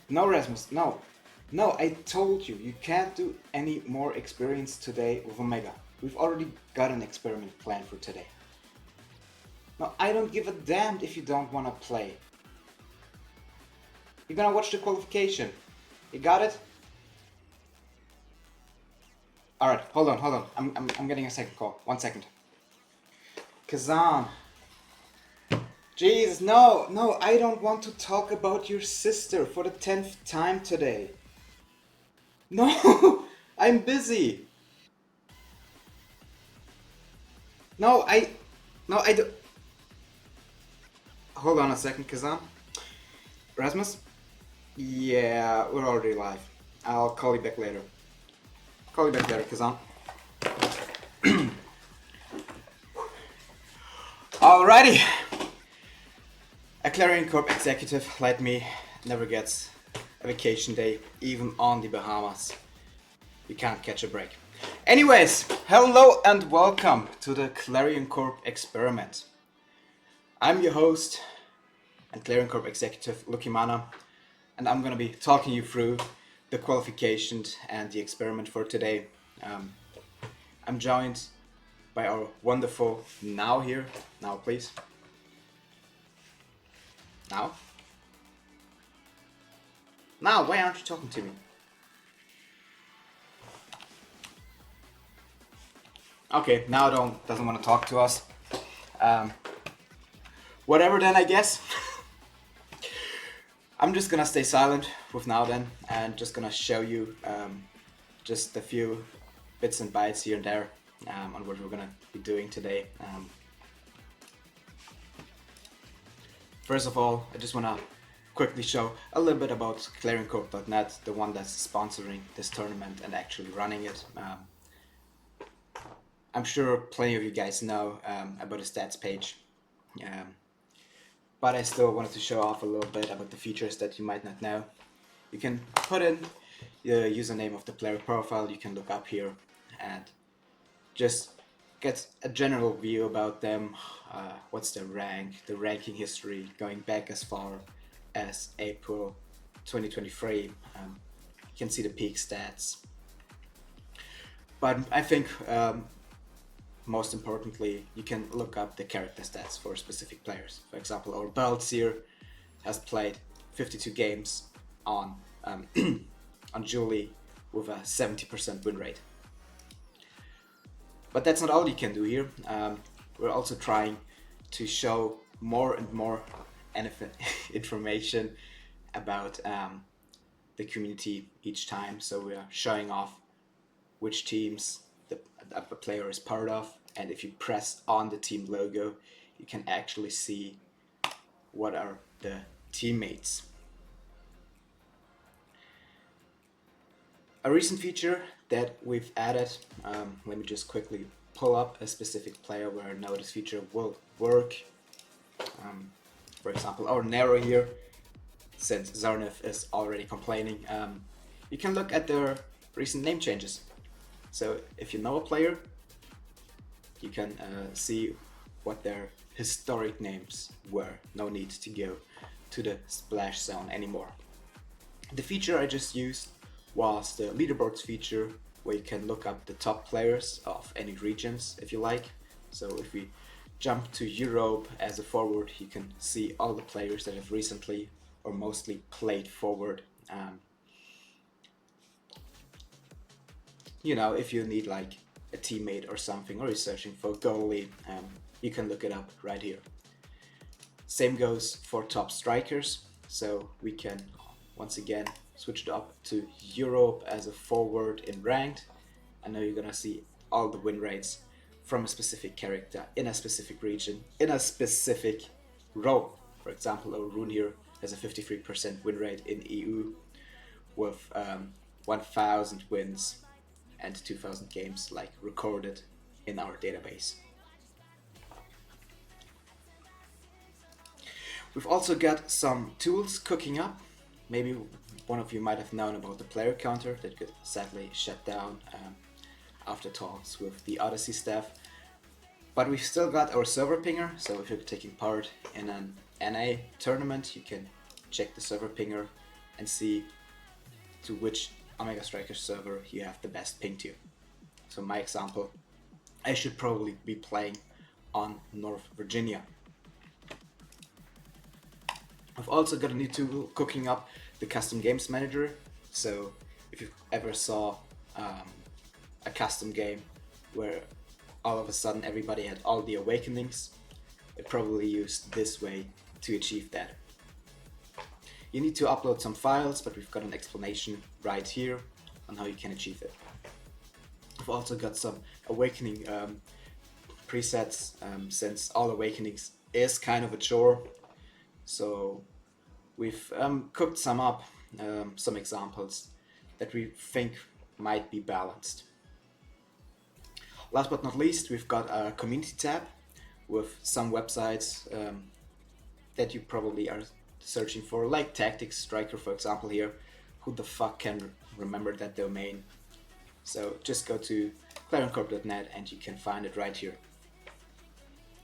No, Rasmus, no. No, I told you, you can't do any more experience today with Omega. We've already got an experiment planned for today. No, I don't give a damn if you don't want to play. You're gonna watch the qualification. You got it? Alright, hold on. I'm getting a second call. 1 second. Kazan. Jesus, no, I don't want to talk about your sister for the 10th time today. No, I'm busy. No, I do. Hold on a second, Kazan. Rasmus? Yeah, we're already live. I'll call you back later. Call you back later, Kazan. Alrighty. A Clarion Corp executive like me never gets a vacation day, even on the Bahamas. You can't catch a break. Anyways, hello and welcome to the Clarion Corp experiment. I'm your host and Clarion Corp executive, Lucky Mana, and I'm gonna be talking you through the qualification and the experiment for today. I'm joined by our wonderful Now here. Now, please. Now? Now, why aren't you talking to me? Okay, now doesn't want to talk to us. Whatever then, I guess. I'm just gonna stay silent with now then, and just gonna show you just a few bits and bytes here and there on what we're gonna be doing today. First of all, I just wanna quickly show a little bit about ClarionCorp.net, the one that's sponsoring this tournament and actually running it. I'm sure plenty of you guys know about the stats page, but I still wanted to show off a little bit about the features that you might not know. You can put in the username of the player profile, you can look up here and just get a general view about them, what's their rank, the ranking history going back as far as April 2023. You can see the peak stats. But I think most importantly, you can look up the character stats for specific players. For example, our Baltsier has played 52 games on on Julie with a 70% win rate. But that's not all you can do here. We're also trying to show more and more information about the community each time. So we are showing off which teams the player is part of, and if you press on the team logo, you can actually see what are the teammates. A recent feature that we've added, let me just quickly pull up a specific player where I know this feature will work. For example, our Nero here, since Zarnif is already complaining, you can look at their recent name changes. So if you know a player, you can see what their historic names were. No need to go to the splash zone anymore. The feature I just used was the leaderboards feature, where you can look up the top players of any regions if you like. So if we jump to Europe as a forward, you can see all the players that have recently or mostly played forward. You know, if you need like a teammate or something, or you're searching for a goalie, you can look it up right here. Same goes for top strikers, so we can once again switch it up to Europe as a forward in ranked. I know you're gonna see all the win rates from a specific character in a specific region, in a specific role. For example, our Rune here has a 53% win rate in EU with 1,000 wins and 2,000 games like recorded in our database. We've also got some tools cooking up. Maybe one of you might have known about the player counter that got sadly shut down after talks with the Odyssey staff. But we've still got our server pinger, so if you're taking part in an NA tournament, you can check the server pinger and see to which Omega Striker server you have the best ping to. So my example, I should probably be playing on North Virginia. I've also got a new tool cooking up the custom games manager. So if you ever saw a custom game where all of a sudden everybody had all the awakenings, it probably used this way to achieve that. You need to upload some files, but we've got an explanation right here on how you can achieve it. I've also got some awakening presets, since all awakenings is kind of a chore. So we've cooked some up, some examples that we think might be balanced. Last but not least, we've got a community tab with some websites that you probably are searching for, like Tactics Striker, for example here. Who the fuck can remember that domain? So just go to clarioncorp.net and you can find it right here.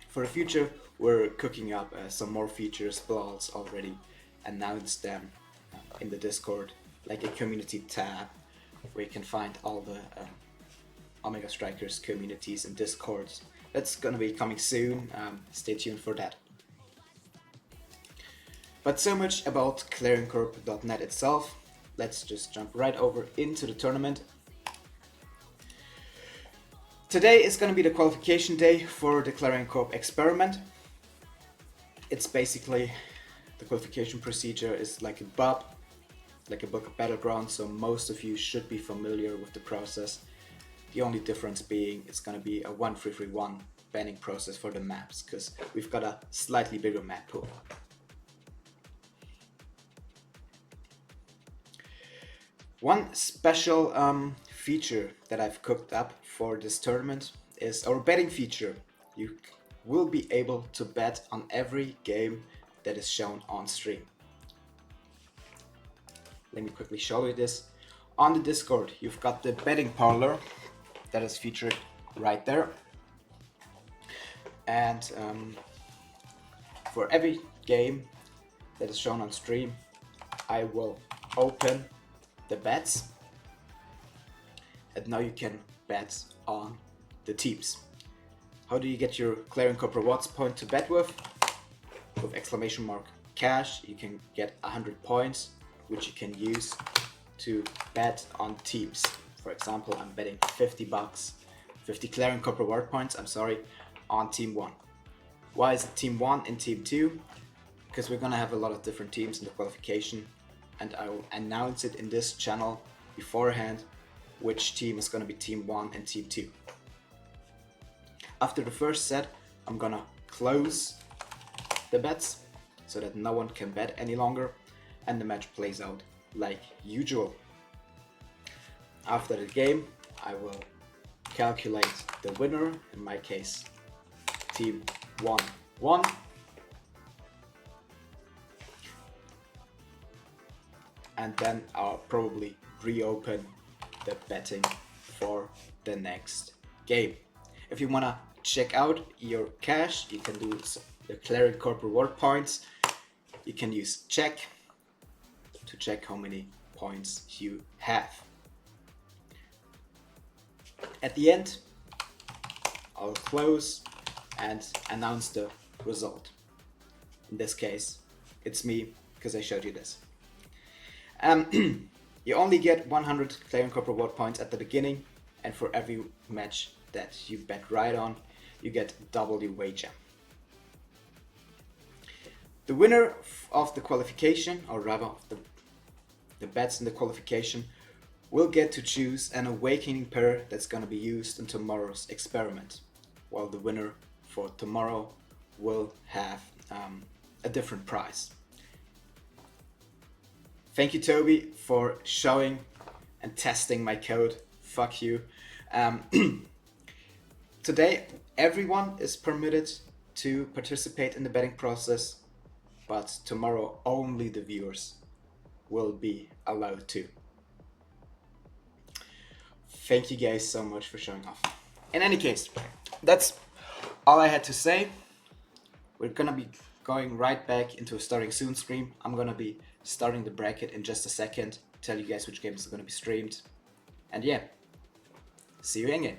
For the future, we're cooking up some more features. Blals already announced them in the Discord, like a community tab where you can find all the Omega Strikers communities and Discords. That's gonna be coming soon, stay tuned for that. But so much about clarioncorp.net itself. Let's just jump right over into the tournament. Today is going to be the qualification day for the Clarion Corp experiment. It's basically, the qualification procedure is like a BUB, like a Book of Battlegrounds, so most of you should be familiar with the process. The only difference being it's going to be a 1-3-3-1 banning process for the maps, because we've got a slightly bigger map pool. One special feature that I've cooked up for this tournament is our betting feature. You will be able to bet on every game that is shown on stream. Let me quickly show you this. On the Discord, you've got the betting parlor that is featured right there. And for every game that is shown on stream, I will open the bets, and now you can bet on the teams. How do you get your Clarion Corp rewards point to bet with? With exclamation mark cash, you can get 100 points, which you can use to bet on teams. For example, I'm betting 50 bucks, 50 Clarion Corp reward points, on team 1. Why is it team 1 and team 2? Because we're gonna have a lot of different teams in the qualification, and I will announce it in this channel beforehand which team is going to be team 1 and team 2. After the first set, I'm gonna close the bets so that no one can bet any longer, and the match plays out like usual. After the game, I will calculate the winner, in my case team 1 won. And then I'll probably reopen the betting for the next game. If you wanna check out your cash, you can do the Clarion Corp reward points. You can use check to check how many points you have. At the end, I'll close and announce the result. In this case, it's me, because I showed you this. You only get 100 Clarion Corp reward points at the beginning, and for every match that you bet right on, you get double your wager. The winner of the qualification, or rather the bets in the qualification, will get to choose an awakening pair that's going to be used in tomorrow's experiment, while the winner for tomorrow will have a different prize. Thank you, Toby, for showing and testing my code. Fuck you. Today, everyone is permitted to participate in the betting process, but tomorrow only the viewers will be allowed to. Thank you guys so much for showing off. In any case, that's all I had to say. We're gonna be going right back into a starting soon screen. I'm gonna be starting the bracket in just a second, tell you guys which games are gonna be streamed. And yeah, see you in game.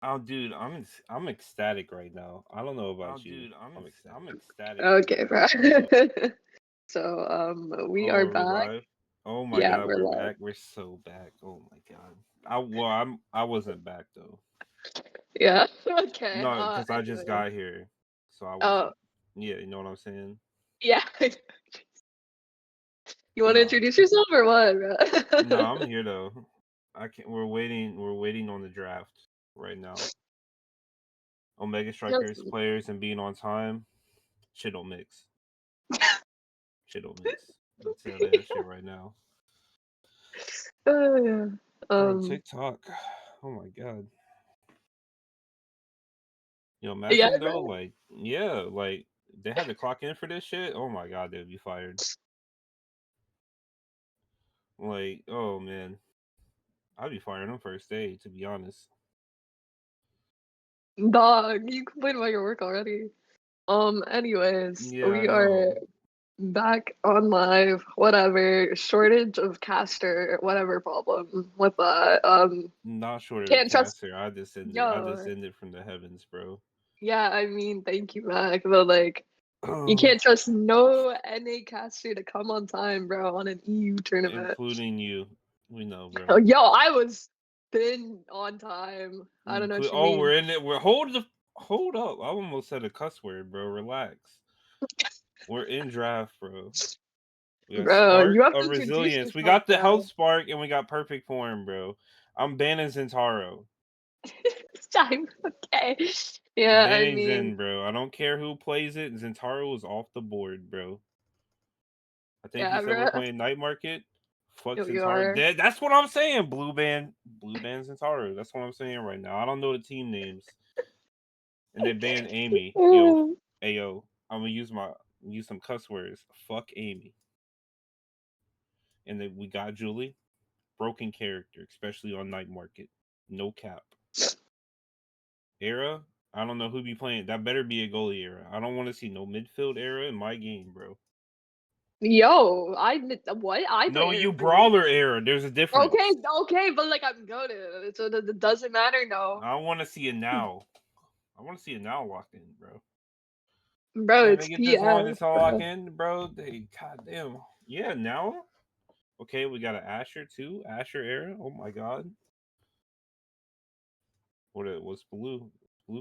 Oh, dude, I'm ecstatic right now. I don't know about you. I'm ecstatic. Okay, bro. So we Oh, are are we back. live? Oh my Yeah, god, we're we're live. back. We're so back. Oh my god. I wasn't back though. Yeah. Okay. No, because I just Anyways. got here, so I Oh, wasn't. Yeah, you know what I'm saying? yeah. You want to Nah, introduce yourself or what, no, bro? I'm here though. I can't. We're waiting. We're waiting on the draft right now. Omega Strikers Just- players and being on time. Shit don't mix. Shit don't mix. I'll tell that shit right now. Oh, yeah. Bro, Um. TikTok. Oh my god. Yeah, Imagine though, bro. like, yeah, like they had to clock in for this shit. Oh my god, they'd be fired. Like, oh man, I'd be firing them first day, to be honest. Dog, you complain about your work already. Anyways, Yeah, I we know. are back on live. Whatever. Shortage of caster. Whatever problem with that. Not short of Can't trust. caster. I descended. I Yo. descended from the heavens, bro. Yeah, I mean, thank you, Mac. But like, you can't trust no NA caster to come on time, bro, on an EU tournament. Including you. We know, Oh, bro. yo, I was been on time. I don't know what you Oh, we're mean. in it. Hold up. I almost said a cuss word, bro. Relax. We're in draft, bro. We got Bro, Spark you have to of introduce Resilience. We yourself, got the Health bro. Spark and we got Perfect Form, bro. I'm banning Zentaro. Time. Okay. Yeah, I Banning mean, Zen, bro. I don't care who plays it. Zentaro is off the board, bro. I think he yeah, said we're bro. playing Night Market. Fuck You Zentaro. are. That's what I'm saying. Blue band Zentaro. That's what I'm saying right now. I don't know the team names. And they banned Amy. Yo, ayo. I'm gonna use some cuss words. Fuck Amy. And then we got Julie. Broken character, especially on Night Market. No cap. Era, I don't know who be playing. That better be a goalie era. I don't want to see no midfield era in my game, bro. Yo, what? I No, play you air for you. brawler era. There's a Okay, difference. okay, but like I'm goaded, so it doesn't matter, no. I want to see it now. I want to see it now locked in, bro. Bro, Damn, they it's get this on PF, this all locked bro. in, bro. They, goddamn. Yeah, now. Okay, we got an Asher too. Asher era. Oh my god. What's Blue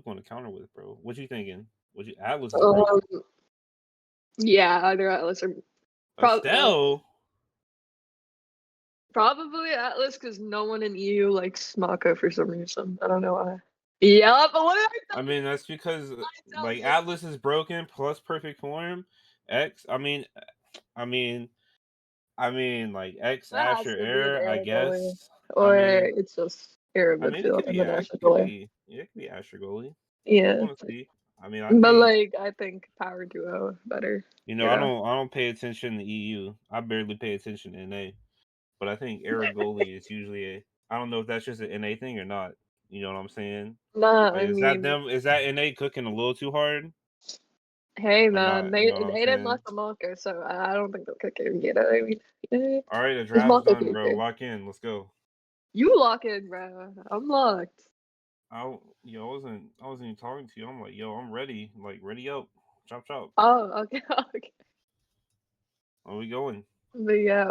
going to counter with, bro? What you thinking? Atlas is broken. Um, yeah, either Atlas or Estelle. probably Atlas because no one in EU likes Mako for some reason. I don't know why. Yeah, but what did I I tell mean, you? that's because I tell like you. Atlas is broken plus perfect form. X. I mean, like X That has Asher to be an Air. I air goalie, guess. I or mean, it's just air it midfield could and be then Ash. Asher goalie. Yeah, it could be Asher goalie. I Yeah, want to see. I mean, I but think like I think power duo better. You I know. don't pay attention to EU. I barely pay attention to NA. But I think Air goalie is usually a. I don't know if that's just an NA thing or not. You know what I'm saying? Nah, Like, I is that mean, them? Is that NA cooking a little too hard hey or man, not? You they know what I'm they didn't saying? lock the Mako, so I don't think they'll kick it. You know, I mean, eh, All right, the it's draft's Mako done, bro. kicker. Lock in. Let's go. You lock in, bro. I'm locked. I wasn't even talking to you. I'm like, yo, I'm ready. Like, ready up. Chop chop. Oh, okay, okay. Where we going? But yeah,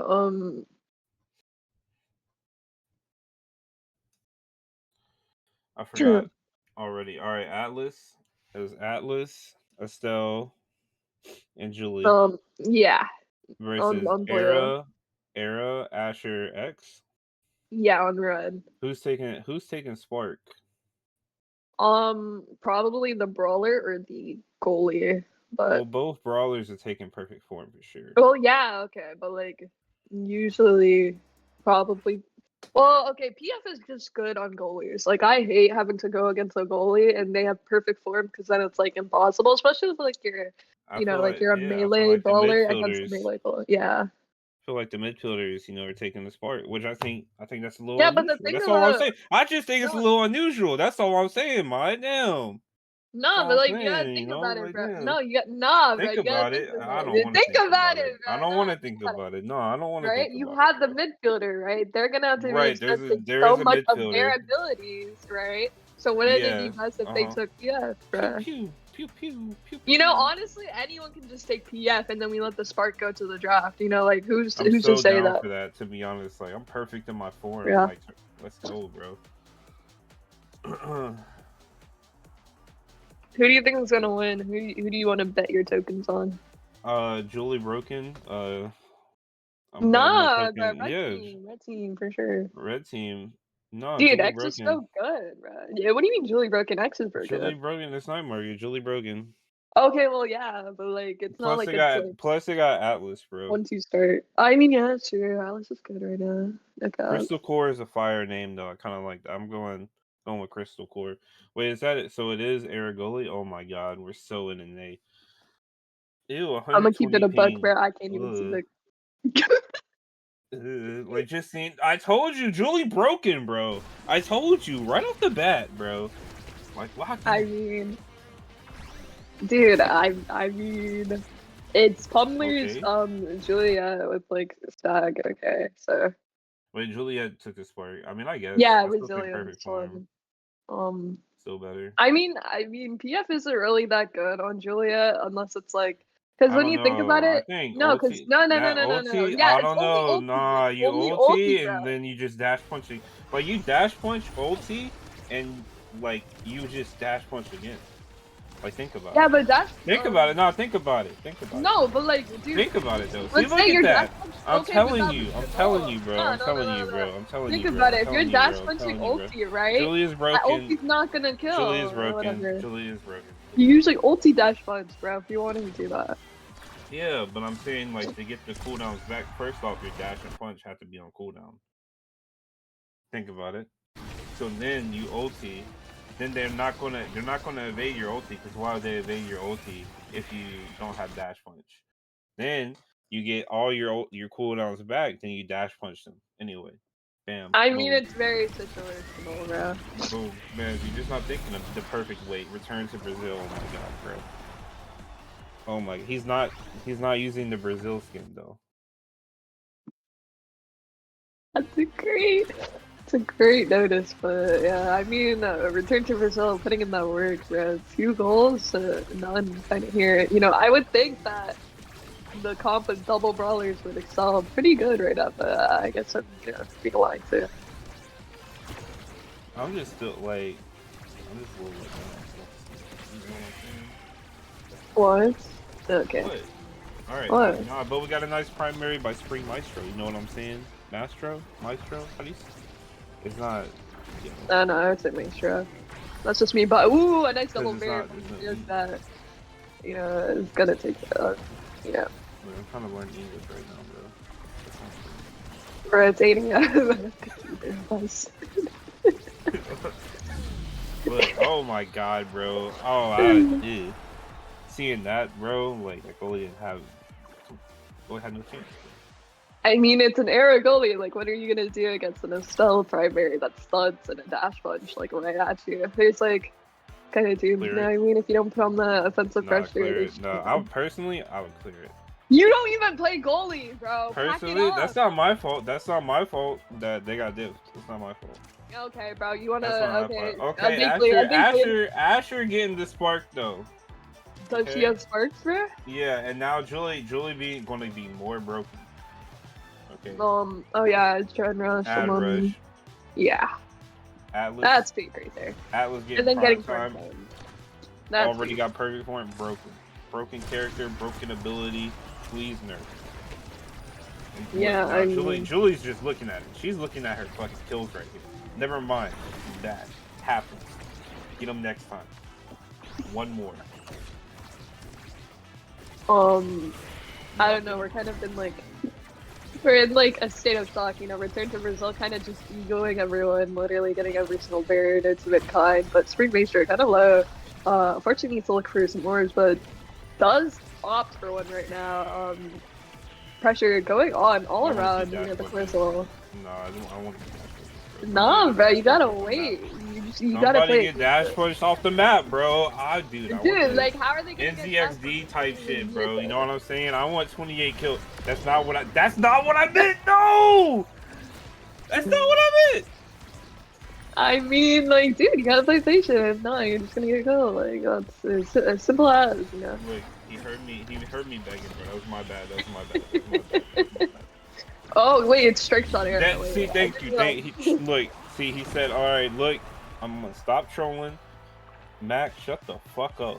I forgot already. All right, Atlas. It was Atlas, Estelle, and Julie yeah, versus on blue. Era, Asher, X. Yeah, on red. Who's taking Spark? Probably the brawler or the goalie, Well, but both brawlers are taking perfect form for sure. well, yeah, okay, but like usually, probably. Well, okay, PF is just good on goalies. Like I hate having to go against a goalie and they have perfect form because then it's like impossible, especially if like you're, like you're a I feel melee like the brawler against a midfielders melee brawler. Yeah. are taking the Spark, which I think that's a little Yeah, but the unusual. thing That's all I'm about saying. I just think it's a no, little unusual. That's all I'm saying, my damn. That's no, all but I'm like you gotta saying, think about it, like bro. damn. No, you got nah, bro. Think You gotta about think it. I about don't it. want to Think think about about it, it. bro. I don't want No, to think think about it. about it. No, I don't want to Right? think You about it, have the bro. midfielder, right? They're gonna have to be Right, expecting there so is a much of their midfielder. abilities, right? So wouldn't it Yeah. be best if they took PF, bruh? Pew, pew, pew, pew, You know, pew. honestly, anyone can just take PF and then we let the spark go to the draft. You know, like who's I'm to so say down that? for that, to be honest. Like, I'm perfect in my form. Yeah. Like, let's go, bro. Who do you think is gonna win? Who do you want to bet your tokens on? Julie Broken. I'm betting my Nah, bro, token. Yeah, red team for sure. red team. No, Dude, Julie X is Broken. so good, bro. Yeah, what do you mean Julie broken? X is broken. Julie Broken. It's not Mario. Julie Broken. Okay, well, yeah, but like it's not like it's like Plus they got Atlas, bro. once you start. I mean, yeah, that's true. Alice is good right now. Okay. Crystal Core is a fire name though. I kind of like that. I'm going with Crystal Core. Wait, is that it? So it is Aragoli? Oh my god, we're so in an A. Ew, I'm gonna keep 120 it a buck, ping. bro. I can't even see Ugh. the. Like just seen. I told you, Julie Broken, bro. I told you right off the bat, bro. Like, wow. I mean, dude, I mean, it's Pumler's Okay. Juliet with like Stag. Okay, so. Wait, Juliet took this part. I mean, I guess. Yeah, I still think Resilience perfect form. Still better. I mean, PF isn't really that good on Juliet unless it's like, because when you think about I it, think no, because ulti, no. ulti, Yeah, I it's don't only know. ulti. Nah, It's you only ulti, ulti and bro. then you just dash punch it. But you dash punch ulti and like you just dash punch again. Like think about it. Yeah, but that's Think about it. No, think about it. Think about it. no, but like, dude, Think about it though. See, let's look say at your that. dash punch. I'm Okay, telling you. I'm telling you, bro. No, I'm no, telling no, you, no, bro. no. I'm telling Think you, bro. about I'm it. If you're telling you, dash bro. I'm punching telling you, bro. ulti, right? Julie is That broken. ulti's not gonna kill. Julie is Or broken. whatever. Julie is broken. You usually ulti dash punch, bro. If you want to do that. Yeah, but I'm saying like to get the cooldowns back, first off your dash and punch have to be on cooldown. Think about it. So then you ulti, then they're not gonna evade your ulti, because why would they evade your ulti if you don't have dash punch? Then you get all your cooldowns back, then you dash punch them anyway. Bam. I boom. mean, it's very situational, bro. Boom, man, you're just not thinking of the perfect way. Return to Brazil. Oh my god, bro. Oh my, he's not using the Brazil skin though. That's a great notice, but yeah, I mean, return to Brazil, putting in that work, bro. 2 goals, none kind of here. You know, I would think that the comp of double brawlers would excel pretty good right now, but I guess I'm being lying too. I'm just still like, I'm just a little like, you know what I'm saying? What? Okay. What? All right. What? Nah, but we got a nice primary by Spring Maestro. You know what I'm saying? Maestro? How do you say? It's not. You know, No, I would say Maestro. That's just me, but ooh, a nice double bear. That, you know, is gonna take yeah. I'm trying to learn English right now, bro. Bro, it's 80 us. But oh my god, bro. Oh, dude. Seeing that, bro, like Goalie didn't have. Goalie had no chance. I mean, it's an era goalie. Like, what are you gonna do against an Estelle primary that studs and a dash punch like right at you? There's like, kind of team. You know what I mean? If you don't put on the offensive pressure, No, I would clear it. You don't even play goalie, bro. Personally, that's not my fault. That's not my fault that they got dipped. It's not my fault. Okay, bro. You wanna? Okay, Asher getting the spark though. Does she have sparks, bro? Yeah, and now Julie gonna be more broken. Okay. Oh yeah, it's Dread Rush. Rush. Yeah. Atlas. That's peak right there. Atlas getting prime time. Already got perfect form. Broken character, broken ability. Please nerf. Yeah, I mean, Julie's just looking at it. She's looking at her fucking kills right here. Never mind that happens. Get them next time. One more. I don't know. We're kind of in like, we're in like a state of shock. You know, Return to Brazil kind of just egoing everyone, literally getting every single barrier. It's a bit kind, but Spring Maestro kind of low. Unfortunately, needs to look for some orbs, but does opt for one right now. Pressure going on all around, you know, the Crystal. No, I want to. Nah, bro, you gotta wait. You gotta play. Get dash pushed off the map, bro. Dude, like, how are they gonna NZXD type shit, bro? You know what I'm saying? I want 28 kills. That's not what I meant. No, that's not what I meant. I mean, like, dude, you got a PlayStation. If not, you're just gonna get a kill. Like, that's as simple as, you know. Look, he heard me begging, bro. That was my bad. That was my bad. That was my bad. That was my bad. Oh wait, it's strike shot area. That, Wait, see, wait, thank you. Look, see, he said, all right, look, I'm gonna stop trolling. Mac, shut the fuck up.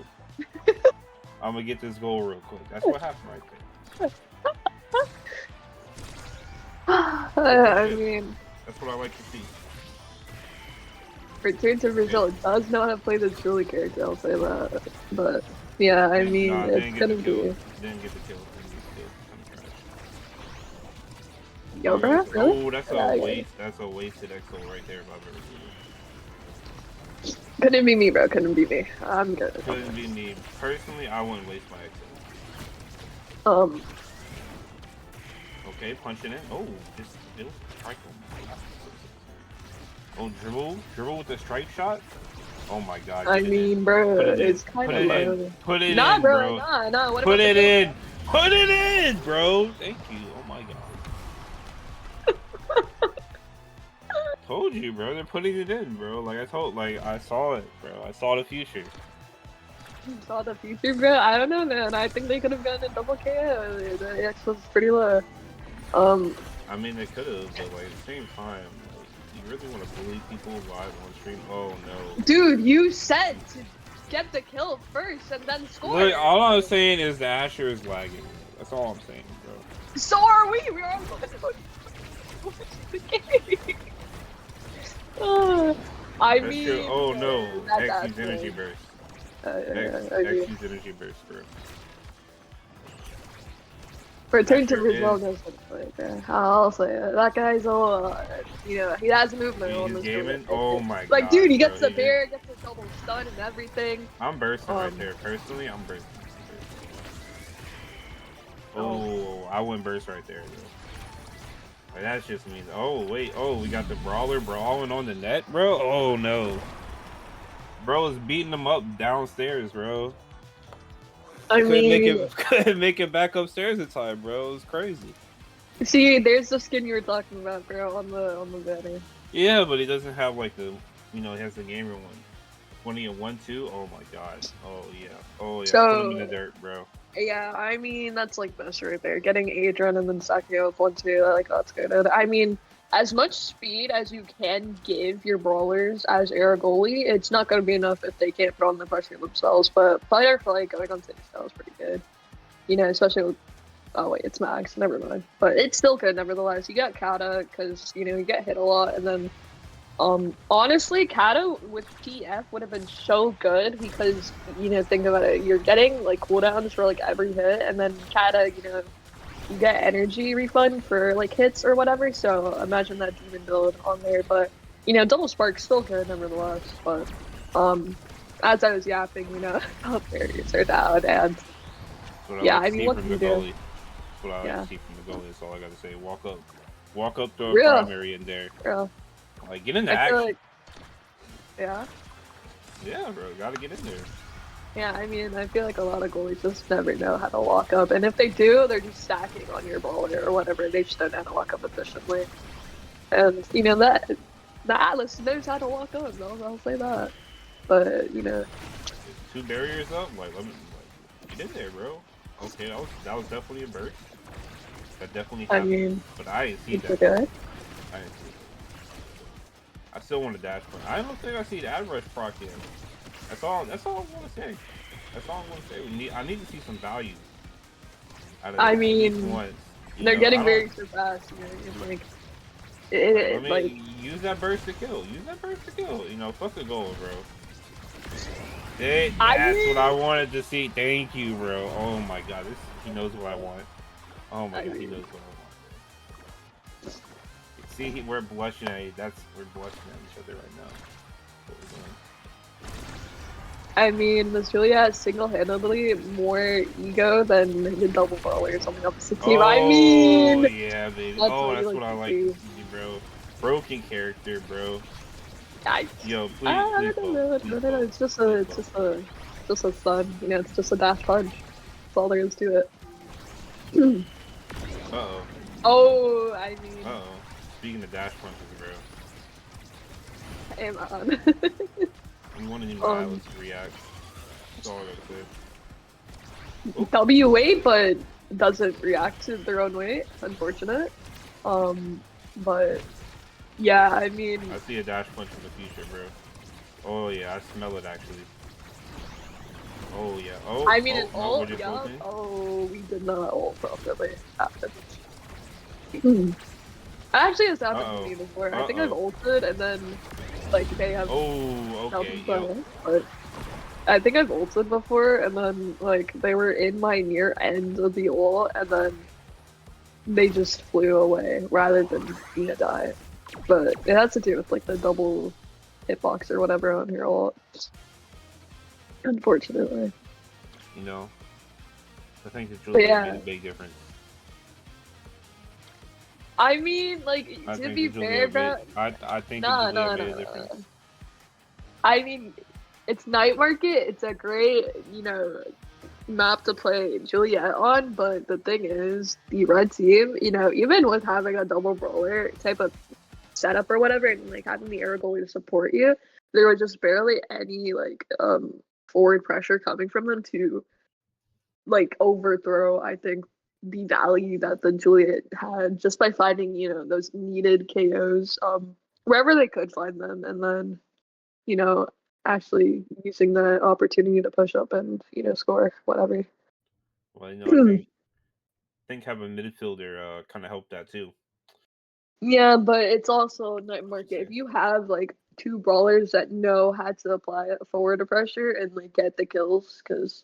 I'm gonna get this goal real quick. That's what happened right there. I mean, That's what I like to see. Return to Brazil does know how to play the Julie character, I'll say that. But yeah, I mean, Nah, it's gonna be. Didn't get the kill. Yo, bro, really? Oh, that's a waste. That's a wasted XO right there, if I've ever seen it. Couldn't be me, bro. Couldn't be me. I'm good. Couldn't be me. Personally, I wouldn't waste my XO. Okay, punching it. Oh, just little strike. Oh, dribble with the strike shot. Oh my god. I mean, bro, it's kind of low. Put it in, bro. Nah. What Put about it in. Put it in, bro. Thank you. Oh my god. Told you, bro. They're putting it in, bro. Like I saw it, bro. I saw the future. You saw the future, bro? I don't know, man. I think they could have gotten a double KO. The X was pretty low. I mean, they could have, but like at the same time, like, you really want to bully people live on stream? Oh no. Dude, you said to get the kill first and then score. Look, all I'm saying is the Asher is lagging. That's all I'm saying, bro. So are we. We are on the game. I mean, true. Oh no, that's X's energy burst. X's energy burst, bro. Return to Brazil goes like I'll say it. That guy's all, you know, he has movement on this gaming. Oh my god. Like, dude, he gets the bear, gets the double stun and everything. I'm bursting right there. Personally, I'm bursting. Oh, I wouldn't burst right there, though. Like, that's just me. Oh, wait. Oh, we got the brawler brawling on the net, bro. Oh, no. Bro is beating him up downstairs, bro. I mean, couldn't make it back upstairs in time, bro. It was crazy. See, there's the skin you were talking about, bro, on the banner. Yeah, but he doesn't have like the, you know, he has the gamer one. 20 and 1-2. Oh my god. Oh yeah. Oh yeah. So, put him in the dirt, bro. Yeah, I mean that's like best right there. Getting Adrian and then stacking up 1-2, like that's good. And I mean, as much speed as you can give your brawlers as air goalie, it's not going to be enough if they can't put on the pressure themselves. But player for like going on city style is pretty good, you know, especially with. Oh wait, it's Max. Never mind. But it's still good nevertheless. You got Kata because you know you get hit a lot, and then honestly, Kata with TF would have been so good because you know think about it. You're getting like cooldowns for like every hit, and then Kata, you know. You get energy refund for like hits or whatever, so imagine that demon build on there. But you know, double spark's still good nevertheless. But as I was yapping, you know, how barriers are down, and yeah, I mean, what can you do? That's what I like to see from the goalie. That's all I gotta say. Walk up to a Real. primary in there. Real. Like get into I feel action. like, yeah. Yeah, bro, gotta get in there. Yeah, I mean, I feel like a lot of goalies just never know how to walk up, and if they do, they're just stacking on your brawler or whatever. They just don't know how to walk up efficiently. And you know that the Atlas knows how to walk up. I'll say that. But you know, Two barriers up. Like let me get in there, bro. Okay, that was definitely a burst. That definitely happened. I mean, but I didn't see that. Okay. I didn't see it. I still want to dash, but I don't think I see the ad rush proc yet. That's all I want to say. That's all I want to say. I need to see some value. I mean, they're getting very fast. You know, like, use that burst to kill. Use that burst to kill. You know, fuck the goal, bro. That's what I wanted to see. Thank you, bro. Oh my god, he knows what I want. Oh my god, he knows what I want. See, we're blushing at we're blushing at each other right now. What we're doing. I mean, Miss Julia has single-handedly more ego than the double brawler or something opposite team. I mean, yeah, baby. That's what I like to see, bro. Broken character, bro. Yo, please. No. It's just a stun. You know, it's just a dash punch. That's all there is to it. Uh-oh. Oh, I mean. Uh-oh. Speaking of dash punches, bro. Hey man. I'm wanting to use Atlas to react. That's all I gotta say. W weight, but doesn't react to their own weight. Unfortunate. But yeah, I mean, I see a dash punch in the future, bro. Oh yeah, I smell it actually. Oh yeah. Oh, I mean, oh an no, ult, we're just yeah. ulting. Oh, we did not ult properly. Actually, it's happened to me before. I think I've ulted and then, like, they have Oh, okay. Yep. but I think I've ulted before and then, like, they were in my near end of the ult and then they just flew away rather than being a die. But it has to do with, like, the double hitbox or whatever on your ult. Unfortunately. You know, I think the But Juliet yeah. made a big difference. I mean, like, I to think be the fair, Juliet bro. I think the No, Juliet no, made a no, difference. no. I mean, it's night market. It's a great, map to play Juliet on. But the thing is, the red team, even with having a double brawler type of setup or whatever, and like having the air goalie to support you, there was just barely any forward pressure coming from them to like overthrow. I think the value that the Juliet had just by finding those needed KOs wherever they could find them, and then actually using the opportunity to push up and score whatever. Well, I think having a midfielder kind of helped that too. Yeah, but it's also night market. If you have like two brawlers that know how to apply forward pressure and like get the kills, because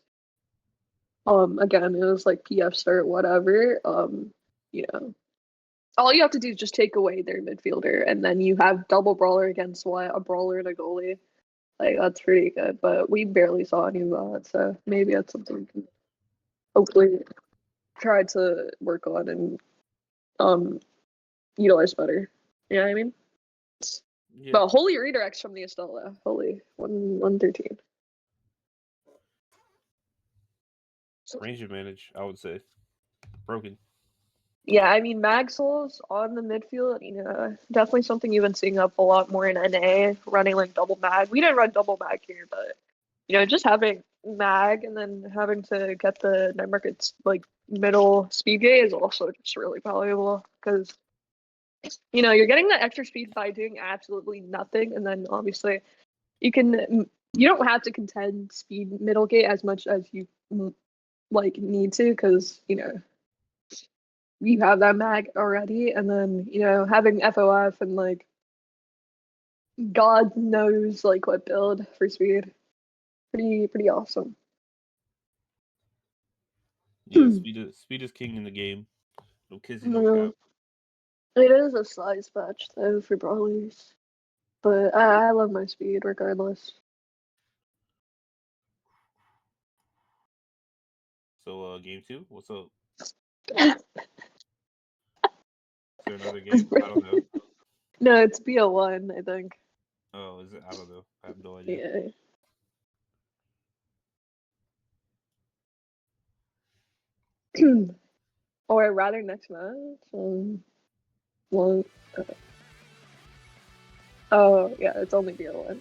again it was like PF start whatever, all you have to do is just take away their midfielder, and then you have double brawler against a brawler and a goalie. Like that's pretty good, but we barely saw any of that, so maybe that's something we can hopefully try to work on and utilize better. You know what I mean? Yeah. But holy redirects from the Estella. Holy 113. Range advantage, I would say. Broken. Yeah, I mean mag souls on the midfield, definitely something you've been seeing up a lot more in NA, running like double mag. We didn't run double mag here, but just having mag and then having to get the night market's like middle speed gate is also just really valuable because you're getting that extra speed by doing absolutely nothing, and then obviously you don't have to contend speed middle gate as much as you like need to because you have that mag already, and then having FOF and like God knows like what build for speed, pretty awesome. Yeah, speed is king in the game. No kissing, no cap. It is a size patch though for brawlers, but I love my speed regardless. So game 2, what's up? Is there another game? I don't know. No, it's BO1, I think. Oh, is it? I don't know. I have no idea. Yeah. Or rather next match. Well, oh yeah, it's only BO1.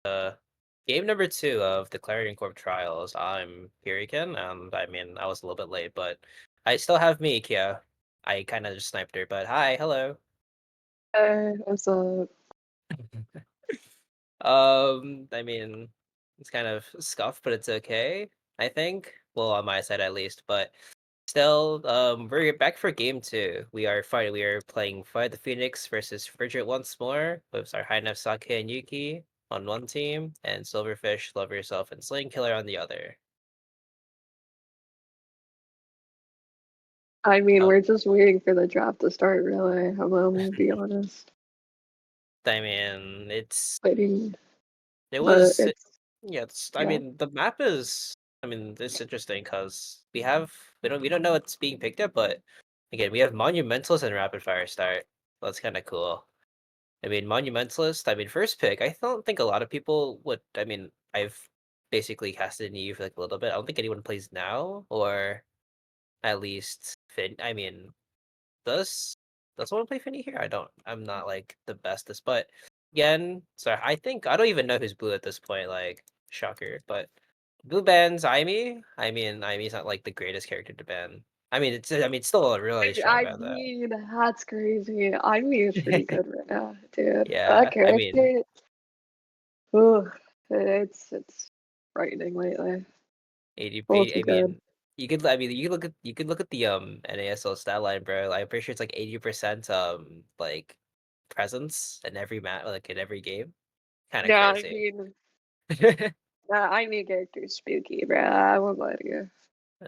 game number 2 of the Clarion Corp trials. I'm Hurricane, and I mean, I was a little bit late, but I still have me, Kia. I kind of just sniped her, but hi, hello. What's up? I mean, it's kind of scuffed, but it's okay, I think. Well, on my side at least, but still, we're back for game 2. We are playing Fight the Phoenix versus Frigid once more, with our High Nef Sake and Yuki on one team, and Silverfish, Love Yourself, and Slaying Killer on the other. I mean, Oh. we're just waiting for the draft to start, really. I'm gonna be honest. I mean, it's Waiting, it but was it's yeah. I yeah. mean, the map is. I mean, it's interesting because we don't know what's being picked up, but again, we have Monumentalist and Rapid Fire Start. That's kind of cool. I mean, Monumentalist. I mean, first pick. I don't think a lot of people would. I mean, I've basically casted Eve for like a little bit. I don't think anyone plays now, or at least Finn. I mean, does someone play Finny here? I don't. I'm not like the bestest, but again, so I think I don't even know who's blue at this point. Like, shocker, but blue bans Aimee. I mean, Aimee's not like the greatest character to ban. It's still a really strong I ban though. mean, that's crazy. I mean, it's pretty good right now, dude. That Yeah, I mean, character, ooh, it's frightening lately. 80, Well, too I good. mean, you could. I mean, you could look at the NASL stat line, bro. I'm pretty sure it's like 80% like presence in every map, like in every game. Kind of Yeah, I crazy. mean, that I mean character's spooky, bro. I won't lie to you.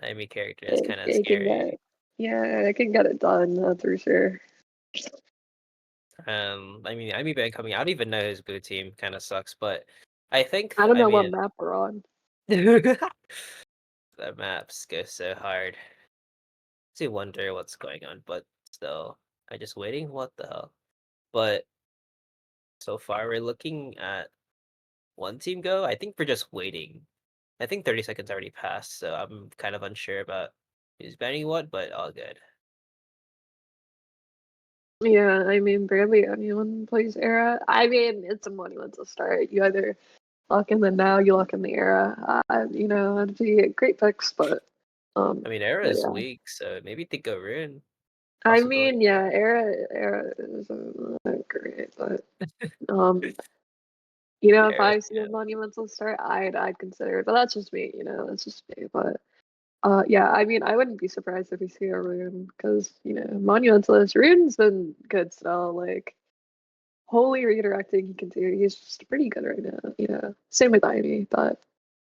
Enemy character is kind of It can scary. get, yeah, it can get it done, that's for sure. I mean, Enemy ban coming. I don't even know his blue team. Kind of sucks, but I think. I don't I know what mean, map we're on. the maps go so hard. To wonder what's going on, but still, I just waiting. What the hell? But so far, we're looking at one team go. I think we're just waiting. I think 30 seconds already passed, so I'm kind of unsure about who's banning what, but all good. Yeah, I mean, barely anyone plays Era. I mean, it's a monumental start. You either lock in the now, you lock in the Era. It'd be great picks, but I mean, Era but is yeah. weak, so maybe think of Rune. I Possibility. mean, yeah, Era is not great, but um, if Era, I see yeah. a monumental start, I'd consider it. But that's just me, that's just me. But yeah, I mean, I wouldn't be surprised if we see a Rune because monumentalist Rune's been good still. Like holy redirecting he can do. He's just pretty good right now. Same with Ivy, but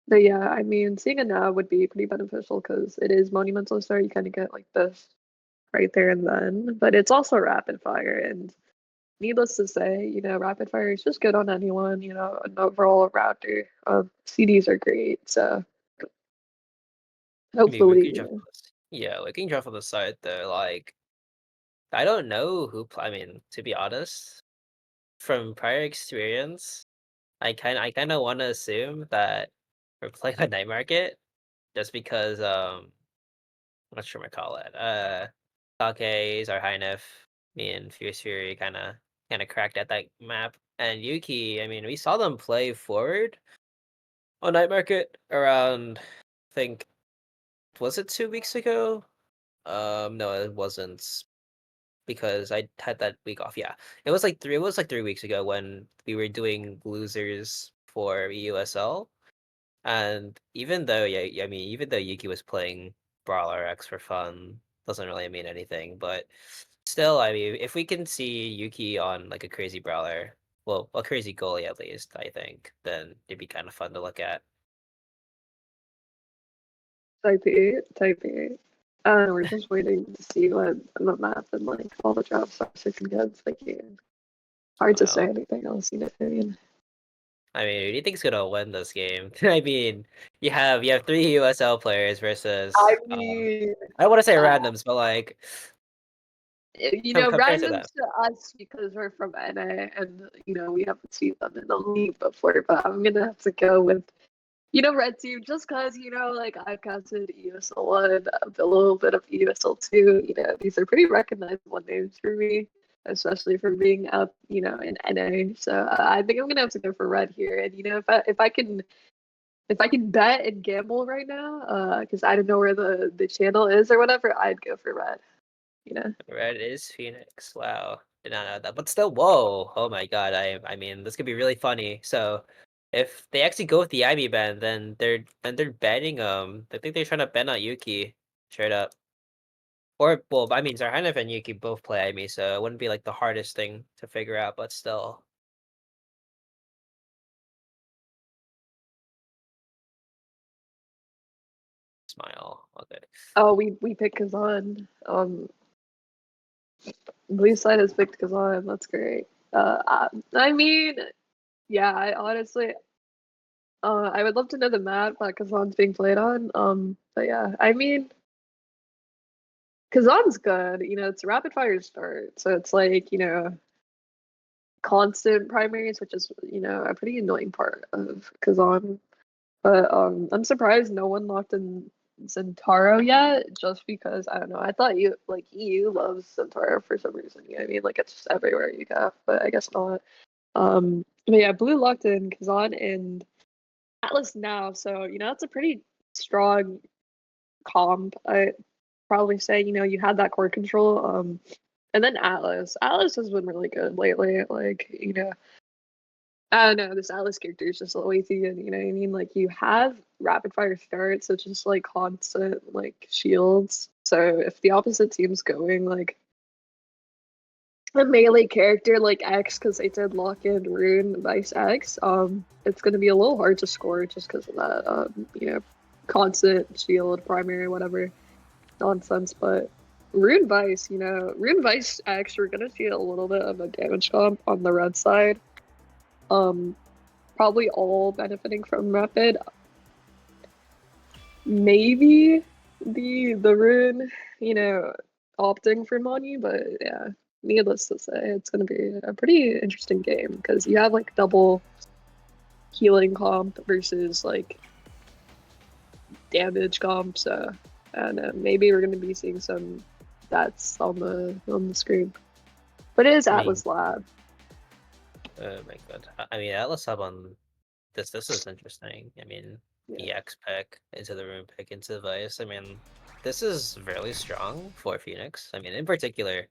yeah, I mean, seeing it now would be pretty beneficial because it is monumental start. You kind of get like this right there and then, but it's also rapid fire and. Needless to say, rapid fire is just good on anyone, an overall router. CDs are great, so I mean, we hopefully, can drop on this. Yeah, we can drop on the side though. Like, I don't know who. I mean, to be honest, from prior experience, I kind of want to assume that we're playing a night market just because what should I call it? Sake's our high nef. Me and Fierce Fury kind of cracked at that map. And Yuki, I mean, we saw them play forward on night market around. I think was it 2 weeks ago? No, it wasn't because I had that week off. Yeah, it was like 3. It was like 3 weeks ago when we were doing losers for EUSL. And even though, yeah, I mean, even though Yuki was playing Brawler X for fun, doesn't really mean anything. But still, I mean, if we can see Yuki on like a crazy Brawler, well, a crazy goalie at least, I think, then it'd be kind of fun to look at. type A. We're just waiting to see what the map and like all the drops are so can get. It's like hard to say Well, anything else, I mean. I mean, who do you think's gonna win this game? I mean, you have 3 USL players versus I mean, I don't want to say uh, randoms, but like compared to them. randoms to us because we're from NA and we haven't seen them in the league before, but I'm gonna have to go with Red Team, just because, like I've casted ESL 1, a little bit of ESL 2, these are pretty recognizable names for me. especially for being up, you know, in NA. So I think I'm gonna have to go for red here. And you know, if I can bet and gamble right now, because I don't know where the channel is or whatever, I'd go for red. You know. Red is Phoenix. Wow, did not know that. But still, whoa! Oh my god! I mean, this could be really funny. So, if they actually go with the Ivy ban, then they're banning I think they're trying to ban out Yuki, straight up. Or well, I mean, Zarhanov and Yuki both play Ivy, so it wouldn't be like the hardest thing to figure out. But still. Smile. Okay. Oh, we picked Kazan. Blue side has picked Kazan. That's great. I mean, yeah. I honestly, I would love to know the map that Kazan's being played on. But yeah, I mean, Kazan's good. You know, it's a rapid fire start, so it's like, you know, constant primaries, which is, you know, a pretty annoying part of Kazan. But I'm surprised no one locked in Centauro yet, just because I don't know. I thought you like EU loves Centauro for some reason. You know what I mean? Like it's just everywhere you go, but I guess not. But yeah, blue locked in Kazan and Atlas now, so you know that's a pretty strong comp. I probably say, you know, you had that core control. And then Atlas. Atlas has been really good lately. Like, you know, I don't know, this Atlas character is just way too good, you know what I mean? Like you have rapid fire starts, so it's just like constant like shields. So if the opposite team's going like a melee character like X, because they did lock in Rune Vice X, it's gonna be a little hard to score just because of that you know, constant shield, primary, whatever nonsense. But Rune Vice, you know, Rune Vice X, we're gonna see a little bit of a damage comp on the red side. Probably all benefiting from rapid. Maybe the rune, you know, opting for Moni, but yeah, needless to say, it's gonna be a pretty interesting game because you have like double healing comp versus like damage comp. So I don't know, maybe we're gonna be seeing some stats on the screen. But it is Atlas Lab. Oh my god. I mean, Atlas Hub on this is interesting. I mean, EX pick into the room pick into Vice. I mean, this is really strong for Phoenix. I mean, in particular,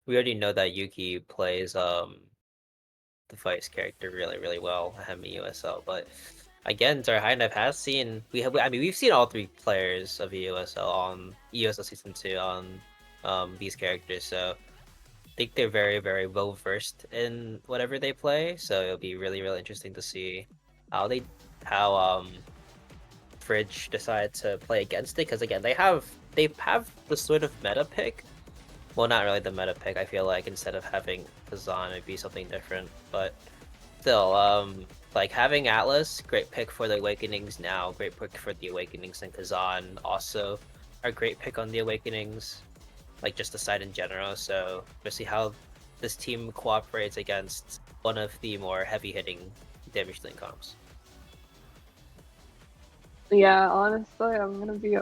we already know that Yuki plays the Vice character really well in USL, but again, Zarhainov has seen we've seen all three players of EUSL on EUSL season 2 on these characters, so I think they're very well versed in whatever they play, so it'll be really interesting to see how Fridge decide to play against it, because again they have the sort of meta pick. Well, not really the meta pick. I feel like instead of having Kazan, it'd be something different, but still, like having Atlas, great pick for the Awakenings now, great pick for the Awakenings, and Kazan also a great pick on the Awakenings, like just the side in general. So we'll see how this team cooperates against one of the more heavy-hitting damage link comps. Yeah, honestly, I'm gonna be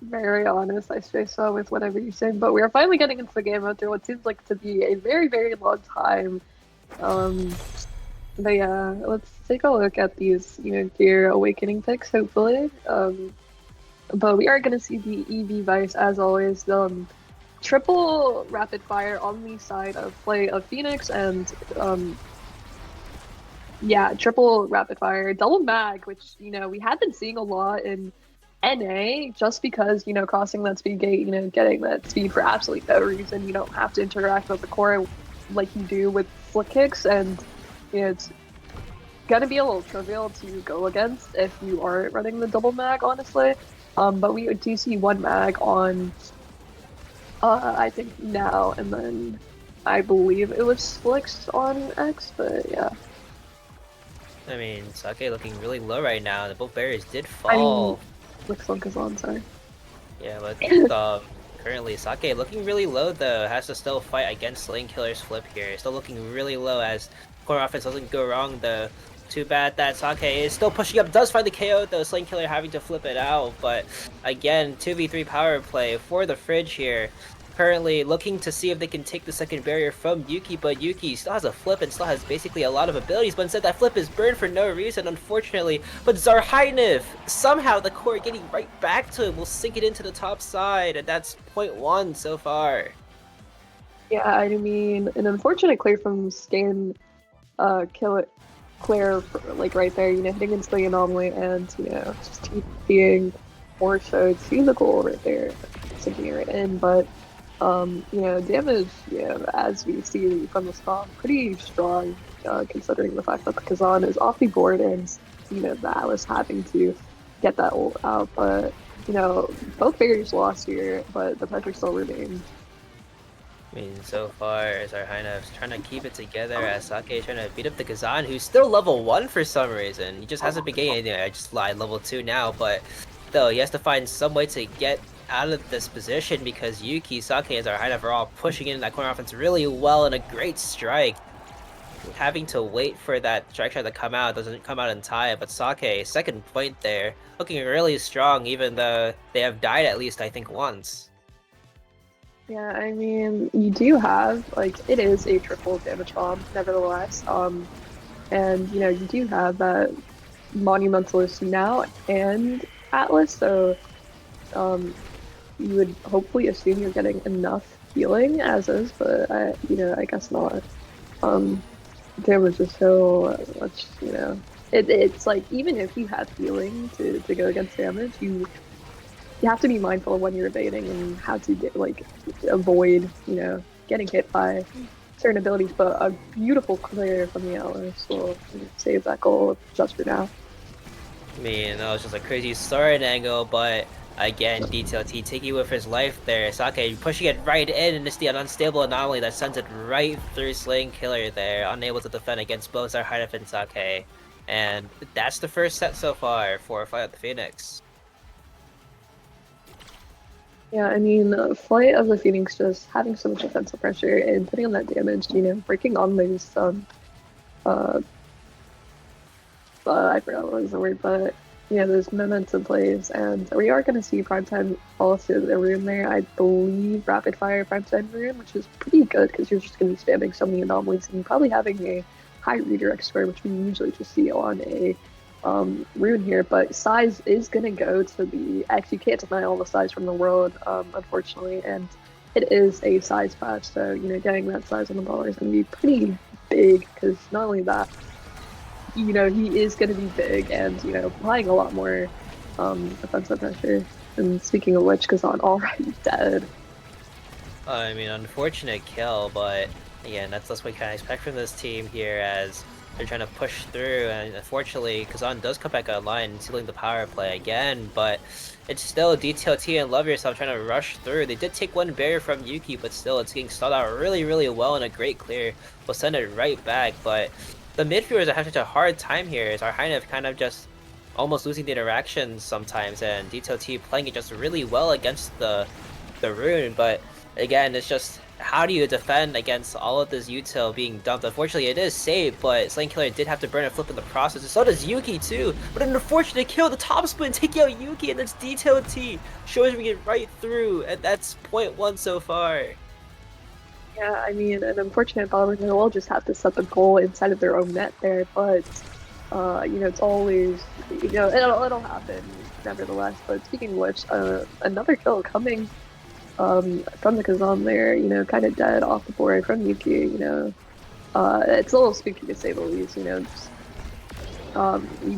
very honest. I say so with whatever you say, but we are finally getting into the game after what seems like to be a very long time. But yeah, let's take a look at these, you know, gear awakening picks, hopefully. But we are gonna see the EV Vice as always. Triple rapid fire on the side of play of Phoenix, and yeah, triple rapid fire, double mag, which, you know, we have been seeing a lot in NA, just because, you know, crossing that speed gate, you know, getting that speed for absolutely no reason. You don't have to interact with the core like you do with flick kicks, and you know, it's gonna be a little trivial to go against if you aren't running the double mag, honestly. But we do see one mag on I think now, and then I believe it was flicks on X, but yeah. I mean, Sake looking really low right now. The both barriers did fall. Flicks on Kazan, sorry. Yeah, but currently Sake looking really low though. Has to still fight against Lane Killer's flip here. Still looking really low as core offense doesn't go wrong though. Too bad that Sake is still pushing up. Does find the KO though. Slane Killer having to flip it out. But again, 2v3 power play for the Fridge here. currently looking to see if they can take the second barrier from Yuki, but Yuki still has a flip and still has basically a lot of abilities, but instead that flip is burned for no reason, unfortunately. But Zarhainov, somehow the core getting right back to him will sink it into the top side, and that's 0.1 so far. Yeah, I mean, an unfortunate clear from Scan, Claire, like right there, hitting into the anomaly and, just being more so to the goal right there, sinking it right in. But, damage, as we see from the spawn, pretty strong, considering the fact that the Kazan is off the board and, the Atlas having to get that ult out. But, both barriers lost here, but the pressure still remains. I mean, so far, Zarhainov's trying to keep it together as Sake is trying to beat up the Kazan, who's still level 1 for some reason. He just hasn't been getting anything. I just lied, level 2 now, but still, he has to find some way to get out of this position because Yuki, Sake, and Zarhainov are all pushing in that corner offense really well and a great strike. Having to wait for that strike shot to come out, doesn't come out in time, but Sake, second point there, looking really strong even though they have died at least, I think, once. Yeah, I mean, you do have, it is a triple damage bomb, nevertheless. And, you do have that Monumentalist now and Atlas, so, you would hopefully assume you're getting enough healing as is, but I guess not. Damage is so much, it's like, even if you have healing to go against damage, you have to be mindful of when you're evading and how to avoid, getting hit by certain abilities. But a beautiful clear from the Atlas will save that goal just for now. I mean, that was just a crazy start angle, but again, DTLT taking with his life there. Sake pushing it right in, and it's the unstable anomaly that sends it right through Slaying Killer there, unable to defend against both Zarhainov and Sake. And that's the first set so far for Fight at the Phoenix. Yeah, I mean, Flight of the Phoenix just having so much defensive pressure and putting on that damage, breaking on those, I forgot what was the word, but, those momentum plays, and we are going to see Primetime also the room there. I believe Rapid Fire Primetime room, which is pretty good because you're just going to be spamming so many anomalies and probably having a high redirect score, which we usually just see on a rune here, but size is gonna go to the actually, you can't deny all the size from the world, unfortunately, and it is a size patch, so getting that size on the dollar is gonna be pretty big, because not only that, he is gonna be big and applying a lot more offensive pressure. And speaking of which, Kazan already dead. I mean, unfortunate kill, but again, that's what we kind of expect from this team here as they're trying to push through, and unfortunately, Kazan does come back online, sealing the power play again, but it's still DTLT and Love Yourself trying to rush through. They did take one barrier from Yuki, but still, it's getting stalled out really, really well, and a great clear will send it right back, but the midfielders are having such a hard time here, as Zarhainov kind of just almost losing the interactions sometimes, and DTLT playing it just really well against the rune, but again, it's just, how do you defend against all of this util being dumped? Unfortunately, it is saved, but Slaying Killer did have to burn a flip in the process, and so does Yuki too. But an unfortunate kill, the top split, taking out Yuki, and that's DTLT showing it right through, and that's 0.1 so far. Yeah, I mean, an unfortunate Valorant will just have to set the goal inside of their own net there, but it's always, it'll happen nevertheless. But speaking of which, another kill coming from the Kazan there, kind of dead off the board from Yuki, it's a little spooky to say the least, just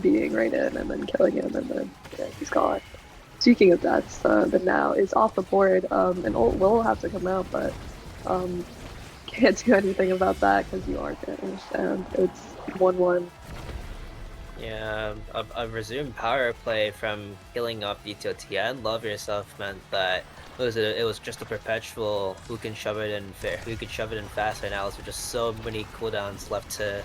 being right in and then killing him and then he's gone. Speaking of deaths, the now is off the board, and ult will have to come out, but can't do anything about that because you are finished, and it's 1-1. Yeah, a resumed power play from killing off DTOT and Love Yourself meant that it was just a perpetual who can shove it in fast right now. There's just so many cooldowns left to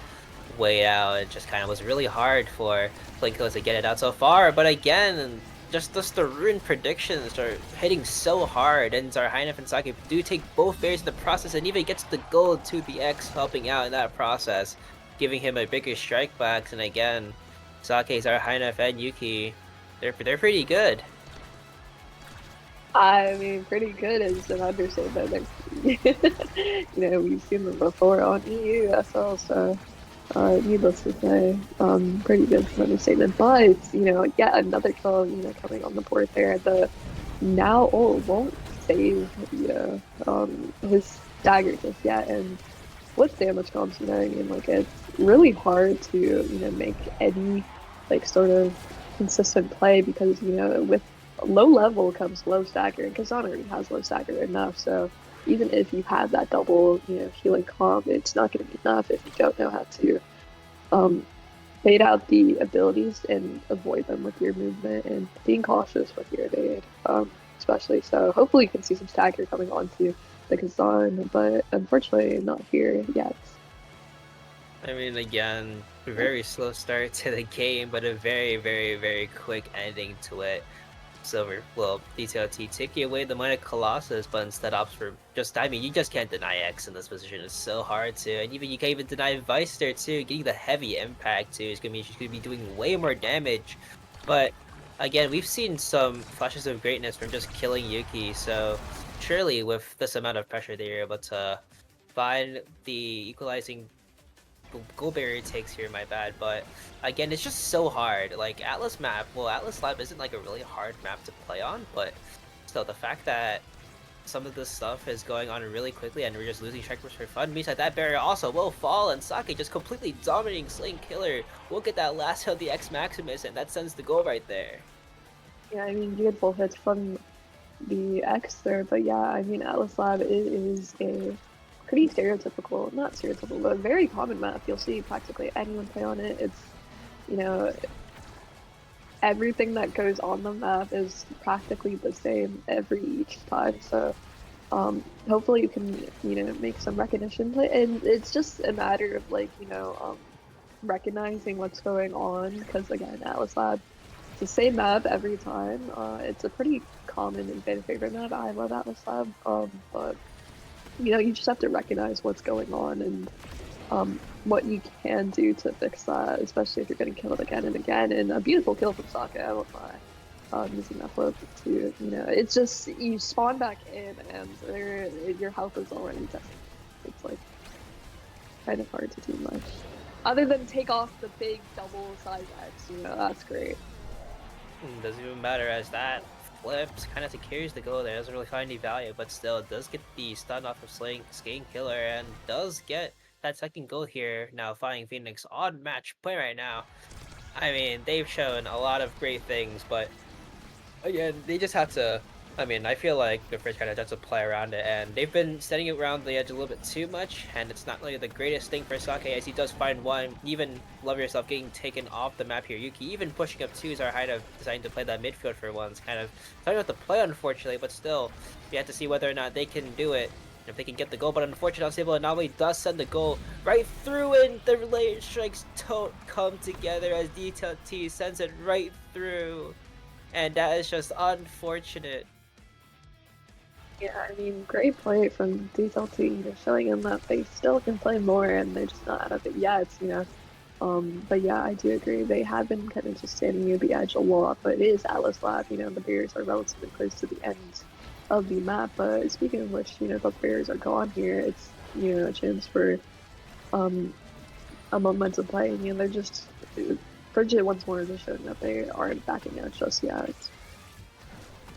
weigh out. It just kind of was really hard for Flame Killers to get it out so far. But again, just the rune predictions are hitting so hard, and Zarhainov and Sake do take both barriers in the process, and even gets the gold to the X, helping out in that process, giving him a bigger strike back. And again, Sake, Zarhainov, and Yuki, they're pretty good. I mean, pretty good is an understatement. We've seen them before on EU as well, so needless to say, pretty good is an understatement. But, yet another kill, coming on the board there. The now won't save, his dagger just yet. And with damage comps, I mean, like, it's really hard to, make any, like, sort of consistent play because, with low level comes low stagger, and Kazan already has low stagger enough, so even if you have that double, healing comp, it's not going to be enough if you don't know how to fade out the abilities and avoid them with your movement and being cautious with your evade, especially. So hopefully you can see some stagger coming onto the Kazan, but unfortunately not here yet. I mean, again, a very slow start to the game, but a very, very, very quick ending to it. Silver, well, DTLT taking away the Minor Colossus, but instead opts for just, I mean, you just can't deny X in this position. It's so hard to, and even you can't even deny Vice there too. Getting the heavy impact too is gonna be, she's gonna be doing way more damage. But again, we've seen some flashes of greatness from just killing Yuki, so surely with this amount of pressure, they're able to find the equalizing goal barrier takes here, my bad, but again, it's just so hard. Like, Atlas Lab isn't like a really hard map to play on, but still, the fact that some of this stuff is going on really quickly and we're just losing strikers for fun means that barrier also will fall, and Sake just completely dominating Slaying Killer will get that last hit of the X Maximus, and that sends the goal right there. Yeah, I mean, beautiful hits from the X there, but yeah, I mean, Atlas Lab is a pretty stereotypical, not stereotypical, but very common map. You'll see practically anyone play on it. It's, everything that goes on the map is practically the same each time. So hopefully you can, make some recognition. And it's just a matter of like, recognizing what's going on. Because again, Atlas Lab, it's the same map every time. It's a pretty common and fan favorite map. I love Atlas Lab. But you just have to recognize what's going on and what you can do to fix that, especially if you're getting killed again and again. And a beautiful kill from Sake, I won't lie. Using that flip to, it's just, you spawn back in and your health is already decimated. It's like kind of hard to do much. Other than take off the big double size X, that's great. Doesn't even matter as that flips kind of secures the goal there. Doesn't really find any value, but still it does get the stun off of Slaying Killer and does get that second goal here. Now Flying Phoenix on match play right now. I mean, they've shown a lot of great things, but again, they just have to. I mean, I feel like the first kind of has to play around it, and they've been setting it around the edge a little bit too much, and it's not really the greatest thing for Sake as he does find one. Even Love Yourself getting taken off the map here. Yuki even pushing up twos are kind of deciding to play that midfield for once. Kind of starting with the play, unfortunately, but still, you have to see whether or not they can do it. If they can get the goal, but unfortunately, Unstable Anomaly does send the goal right through, and the related strikes don't come together as DTLT sends it right through. And that is just unfortunate. Yeah, I mean, great play from DTLT. They're showing them that they still can play more, and they're just not out of it yet, But yeah, I do agree. They have been kind of just standing near the edge a lot, but it is Atlas Lab. The barriers are relatively close to the end of the map. But speaking of which, the barriers are gone here. It's, a chance for a momentum play. I mean, they're just, Bridget once more is showing that they aren't backing out just yet.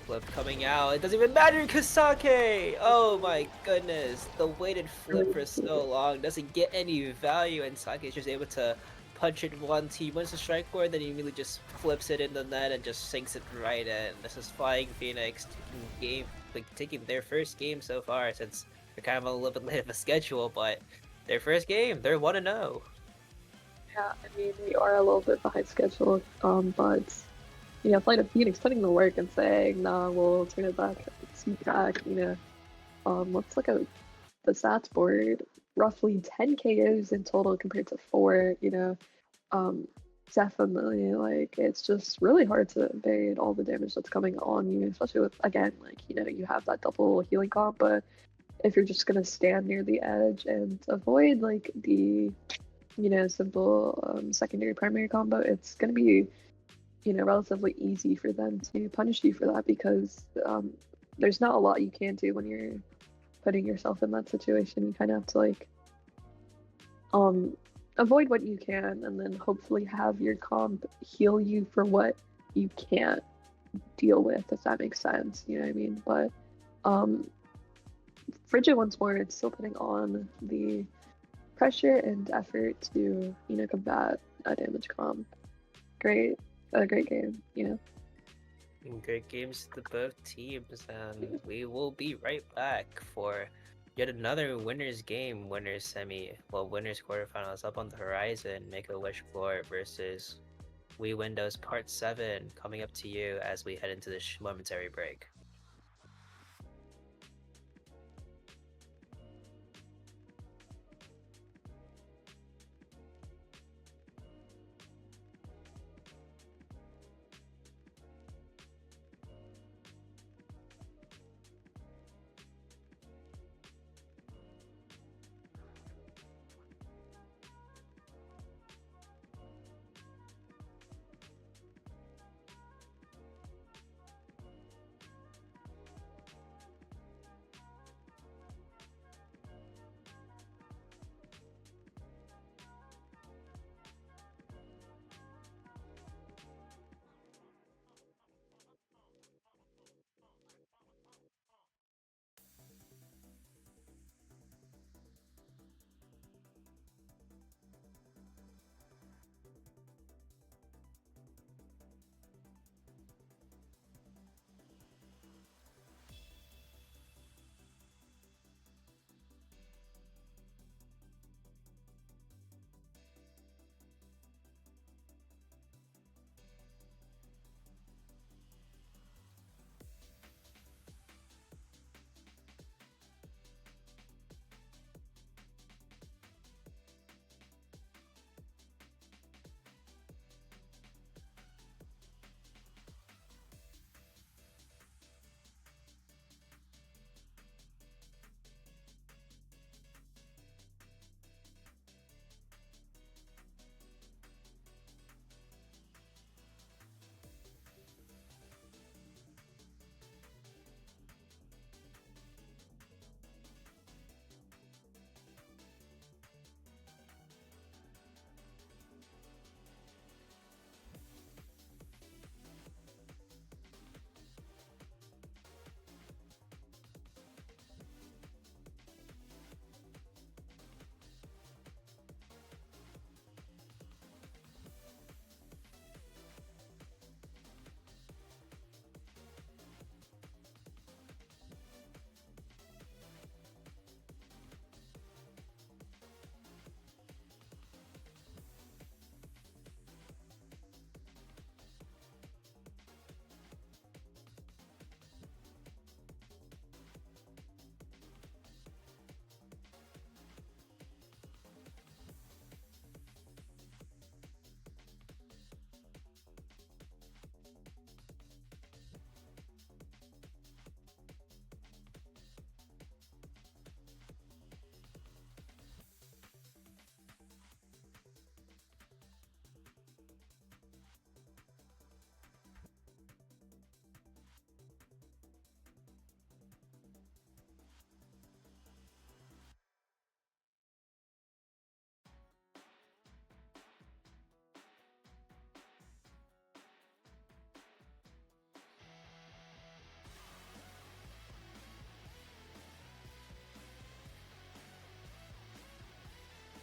Flip coming out. It doesn't even matter because Sake! Oh my goodness. The weighted flip for so long doesn't get any value, and Sake is just able to punch it once. He wins the strike board, then he immediately just flips it in the net and just sinks it right in. This is Flying Phoenix taking their first game so far, since they're kind of a little bit late of a schedule, but their first game, they're 1-0. Yeah, I mean, we are a little bit behind schedule, but Flight Phoenix putting the work and saying, nah, we'll turn it back, speed back, let's look at the stats board. Roughly 10 KOs in total compared to 4, definitely, like, it's just really hard to evade all the damage that's coming on you, especially with, again, like, you have that double healing comp, but if you're just gonna stand near the edge and avoid, like, the, simple secondary primary combo, it's gonna be relatively easy for them to punish you for that because there's not a lot you can do when you're putting yourself in that situation. You kind of have to like avoid what you can, and then hopefully have your comp heal you for what you can't deal with, if that makes sense. You know what I mean? But Frigid once more, it's still putting on the pressure and effort to, you know, combat a damage comp. A great game, you know. Great games to both teams, and we will be right back for yet another winners game, winners semi, well, winners quarterfinals up on the horizon. Make-A-Wish Floor versus Wii Windows Part 7 coming up to you as we head into this momentary break.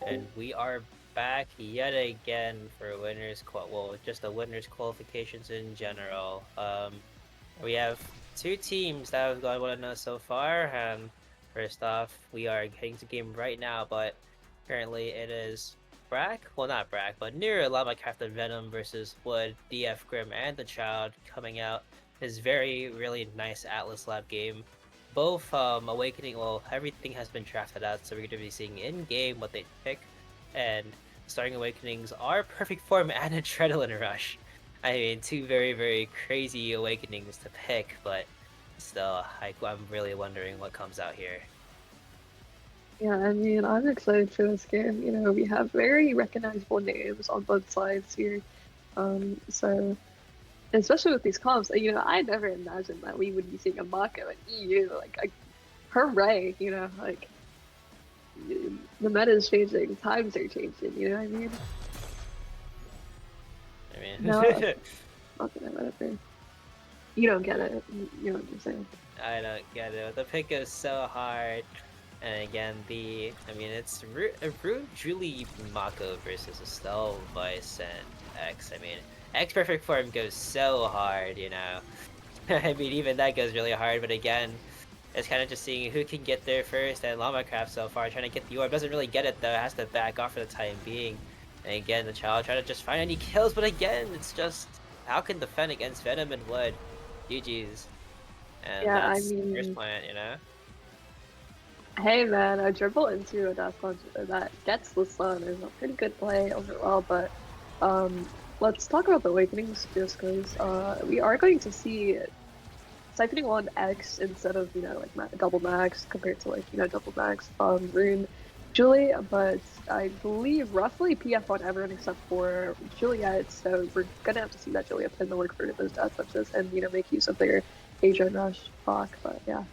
And we are back yet again for just the winners qualifications in general. We have two teams that have gone 1-0 so far. First off, we are heading to game right now, but currently it is Brack, well not Brack, but Near Llama Crafted Venom versus Wood, DF Grim, and the Child coming out. His really nice Atlas Lab game. Both Awakening, well, everything has been drafted out, so we're going to be seeing in-game what they pick. And starting Awakenings are Perfect Form and a Treadle Rush. I mean, two very crazy Awakenings to pick, but still, I'm really wondering what comes out here. Yeah, I mean, I'm excited for this game. You know, we have very recognizable names on both sides here. So especially with these comps, you know, I never imagined that we would be seeing a Mako in EU. Like, hooray, you know, like the meta is changing, times are changing. You know what I mean? I mean, No, okay, whatever. You don't get it. You know what I'm saying? I don't get it. The pick is so hard. And again, I mean, it's Rune Julie Mako versus Estelle, Vice, and X. I mean, X Perfect Form goes so hard, you know. I mean, even that goes really hard, but again, it's kind of just seeing who can get there first, and Llama-Craft so far trying to get the orb. Doesn't really get it though, has to back off for the time being. And again, the child trying to just find any kills, but again, it's just, how can defend against Venom and Wood? GG's. And Yeah, I that's the first mean, plant, you know? hey man, a dribble into a dash launch that gets the sun is a pretty good play overall, but let's talk about the awakenings just because we are going to see siphoning on X instead of, you know, like double max compared to like, you know, double max Rune Julie, but I believe roughly PF on everyone except for Juliet, so we're gonna have to see that Juliet put in the work for those dash touches and, you know, make use of their Adrian Rush block, but yeah.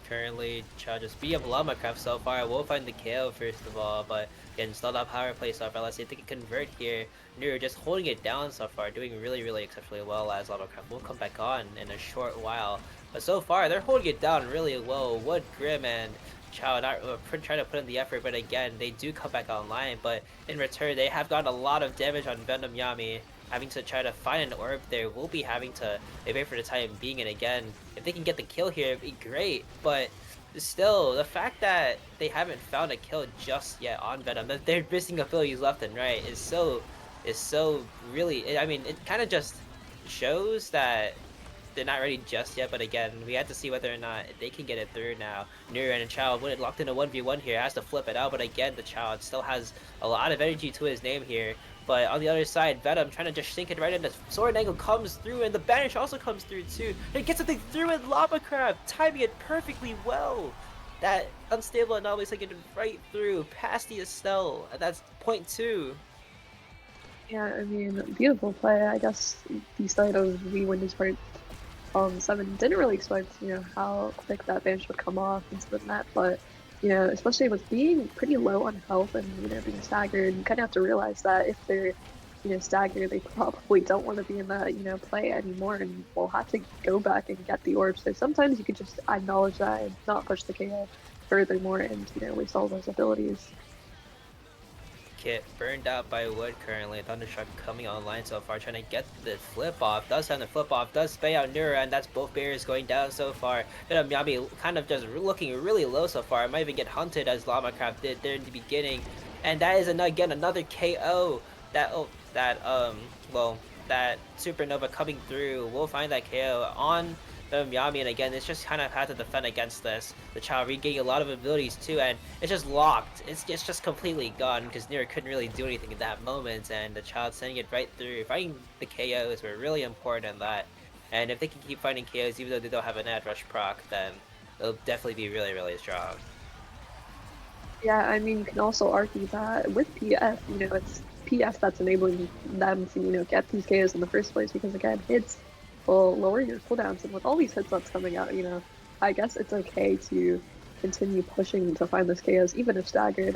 Currently, Chow just beat up Llama-Craft so far. We'll find the KO first of all, but again, still that power play so far. Let's see if they can convert here. Nero just holding it down so far, doing really exceptionally well as Llama-Craft will come back on in a short while. But so far, they're holding it down really well. Wood, Grim, and Chow not trying to put in the effort, but again, they do come back online. But in return, they have gotten a lot of damage on Venom Yami. Having to try to find an orb there, we'll be having to wait for the time being, and again, if they can get the kill here, it'd be great, but still, the fact that they haven't found a kill just yet on Venom, that they're missing abilities left and right is so really, I mean, it kind of just shows that they're not ready just yet, but again, we have to see whether or not they can get it through now. Nuren and Child would locked in a 1v1 here, has to flip it out, but again, the Child still has a lot of energy to his name here. But on the other side, Venom trying to just sink it right in. The sword angle comes through, and the banish also comes through too. And it gets something through in Llama-Craft, timing it perfectly well. That unstable anomaly taking it right through, past the Estelle. And that's point 2. Yeah, I mean, beautiful play. I guess the start of the Windows part 7 didn't really expect, you know, how quick that bench would come off into the net, but, you know, especially with being pretty low on health and, you know, being staggered, you kind of have to realize that if they're, you know, staggered, they probably don't want to be in that, you know, play anymore and will have to go back and get the orb. So sometimes you could just acknowledge that and not push the KO furthermore and, you know, waste all those abilities. Kit burned out by Wood currently. Thundershock coming online so far, trying to get the flip off. Does have the flip off, does spay out Nura, and that's both barriers going down so far. Yami kind of just looking really low so far. Might even get hunted as Llama-Craft did there in the beginning. And that is again another KO. That Supernova coming through. We'll find that KO on Yami, and again, it's just kind of had to defend against this. The child regaining a lot of abilities too, and it's just locked. It's just completely gone because Nira couldn't really do anything in that moment, and the child sending it right through. Finding the KOs were really important in that, and if they can keep finding KOs even though they don't have an ad rush proc, then they'll definitely be really strong. Yeah, I mean, you can also argue that with PF, you know, it's PF that's enabling them to, you know, get these KOs in the first place because, again, hits will lower your cooldowns, and with all these headsets coming out, you know, I guess it's okay to continue pushing to find those KOs, even if staggered,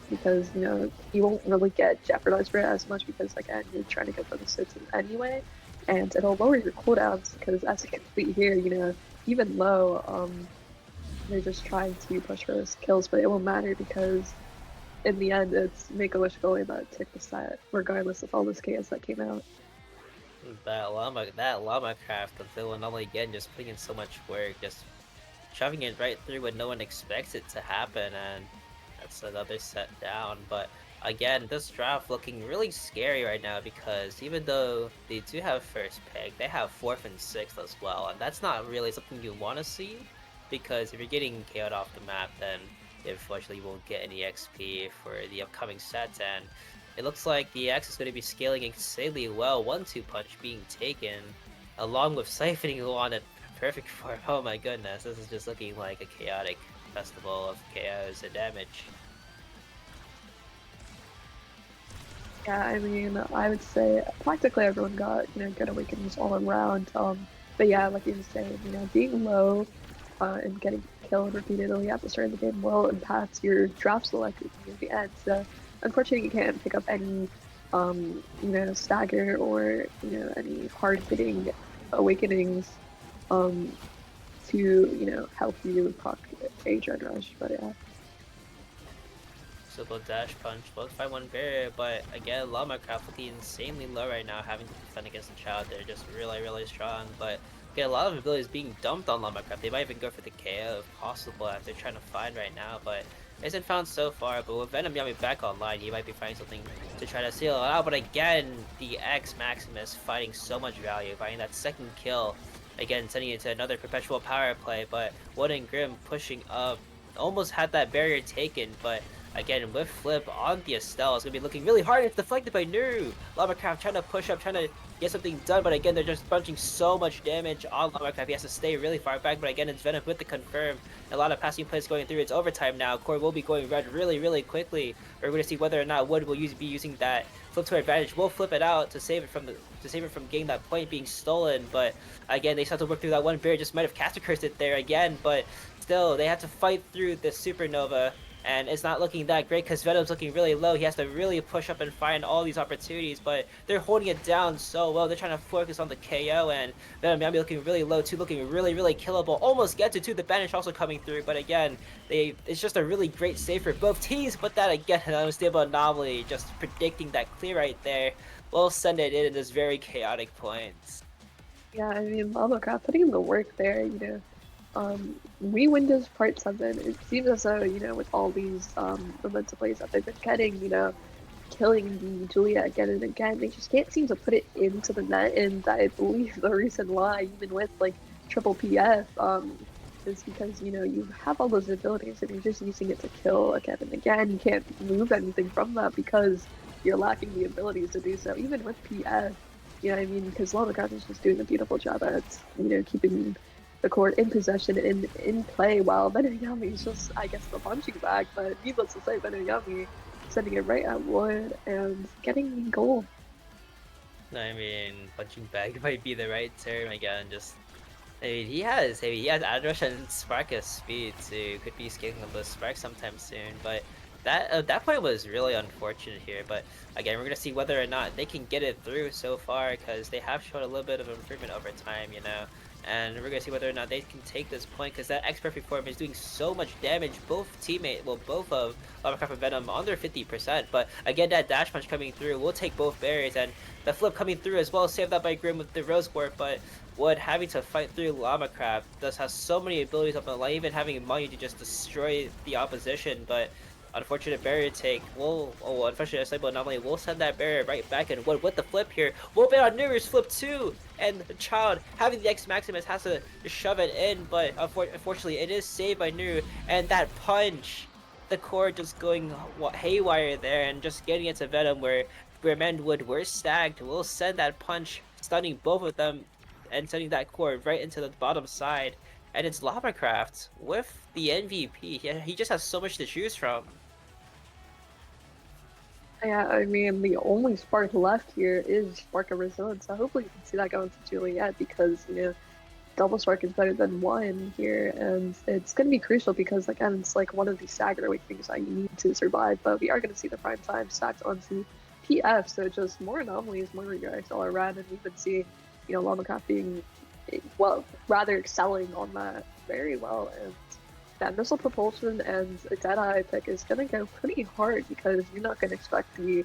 because, you know, you won't really get jeopardized for it as much because, again, you're trying to go for the sits anyway, and it'll lower your cooldowns because as a complete here, you know, even low, they're just trying to push for those kills, but it won't matter because in the end, it's Make-A-Wish goalie that took the set, regardless of all those KOs that came out. That Llama-Craft, the villain, only again just putting in so much work, just shoving it right through when no one expects it to happen, and that's another set down. But again, this draft looking really scary right now because even though they do have first pick, they have 4th and 6th as well, and that's not really something you want to see because if you're getting KO'd off the map, then unfortunately you won't get any XP for the upcoming sets, and it looks like the X is going to be scaling insanely well. 1-2 punch being taken, along with siphoning on it perfect form. Oh my goodness, this is just looking like a chaotic festival of KOs and damage. Yeah, I mean, I would say practically everyone got, good awakenings all around. But yeah, like you were saying, being low, and getting killed repeatedly at the start of the game will impact your draft select near the end. So unfortunately, you can't pick up any, stagger or, any hard-hitting awakenings, um, to, help you proc a Dread Rush. But yeah. Simple dash punch, both find one barrier, but again, Llama Craft looking insanely low right now, having to defend against the child. They're just really, really strong, but again, a lot of abilities being dumped on Llama Craft. They might even go for the KO if possible as they're trying to find right now, but isn't found so far. But with Venom Yami back online, he might be finding something to try to seal it out. But again, the X Maximus fighting so much value, finding that second kill. Again, sending it to another perpetual power play, but Wood and Grim pushing up. Almost had that barrier taken, but again, with Flip on the Estelle, it's going to be looking really hard. It's deflected by Nuru. Llama-Craft trying to push up, trying to get something done, but again, they're just bunching so much damage on Llama-Craft. He has to stay really far back, but again, it's Venom with the confirm. A lot of passing plays going through. It's overtime now. Corp will be going red really, really quickly. We're going to see whether or not Wood will be using that flip to our advantage. We'll flip it out to save it from getting that point being stolen, but again, they still have to work through that one barrier. Just might have caster cursed it there again, but still, they have to fight through the supernova. And it's not looking that great because Venom's looking really low. He has to really push up and find all these opportunities, but they're holding it down so well. They're trying to focus on the KO, and Venom Yami looking really low too, looking really, really killable. Almost gets it too. The banish also coming through, but again, it's just a really great save for both teams. But that again, an unstable anomaly, just predicting that clear right there. We'll send it in at this very chaotic points. Yeah, I mean, Llama-Craft putting in the work there, we Windows Part 7, it seems as though, with all these momentum plays that they've been getting, killing the Julia again and again, they just can't seem to put it into the net, and I believe the reason why, even with, like, triple PF, is because, you have all those abilities and you're just using it to kill again and again. You can't move anything from that because you're lacking the abilities to do so, even with PF. You know what I mean? Because Llama-Craft is just doing a beautiful job at, keeping the court in possession and in play, while Benayami is just, I guess, the punching bag. But needless to say, Benayami sending it right at Wood and getting the goal. I mean, punching bag might be the right term again. Just, he has Adrush and Sparkus speed too. Could be scaling up the Spark sometime soon, but that point was really unfortunate here. But again, we're gonna see whether or not they can get it through so far, because they have shown a little bit of improvement over time, and we're gonna see whether or not they can take this point, because that X Perfect form is doing so much damage. Both of Llama-Craft and Venom under 50%, but again, that dash punch coming through will take both barriers, and the flip coming through as well, saved that by Grim with the Rose Quark. But Wood having to fight through Llama-Craft does have so many abilities up on the line, even having money to just destroy the opposition, but unfortunate barrier take unfortunate stable anomaly will send that barrier right back, and Wood with the flip here will bet on Nuru's flip too, and the child having the X Maximus has to shove it in, but unfortunately it is saved by Nuru, and that punch, the core just going haywire there and just getting it to Venom where Manwood were stacked, will send that punch, stunning both of them and sending that core right into the bottom side. And it's Llama-Craft with the MVP. He just has so much to choose from. Yeah, I mean, the only spark left here is Spark of Resilience, so hopefully you can see that going to Juliet, because, double spark is better than one here, and it's going to be crucial because, again, it's like one of the stagger awakenings that you need to survive, but we are going to see the prime time stacked onto PF, so just more anomalies, more redirects all around, and we've been seeing, Llama-Craft being, well, rather excelling on that very well, and that missile propulsion and a Deadeye pick is going to go pretty hard, because you're not going to expect the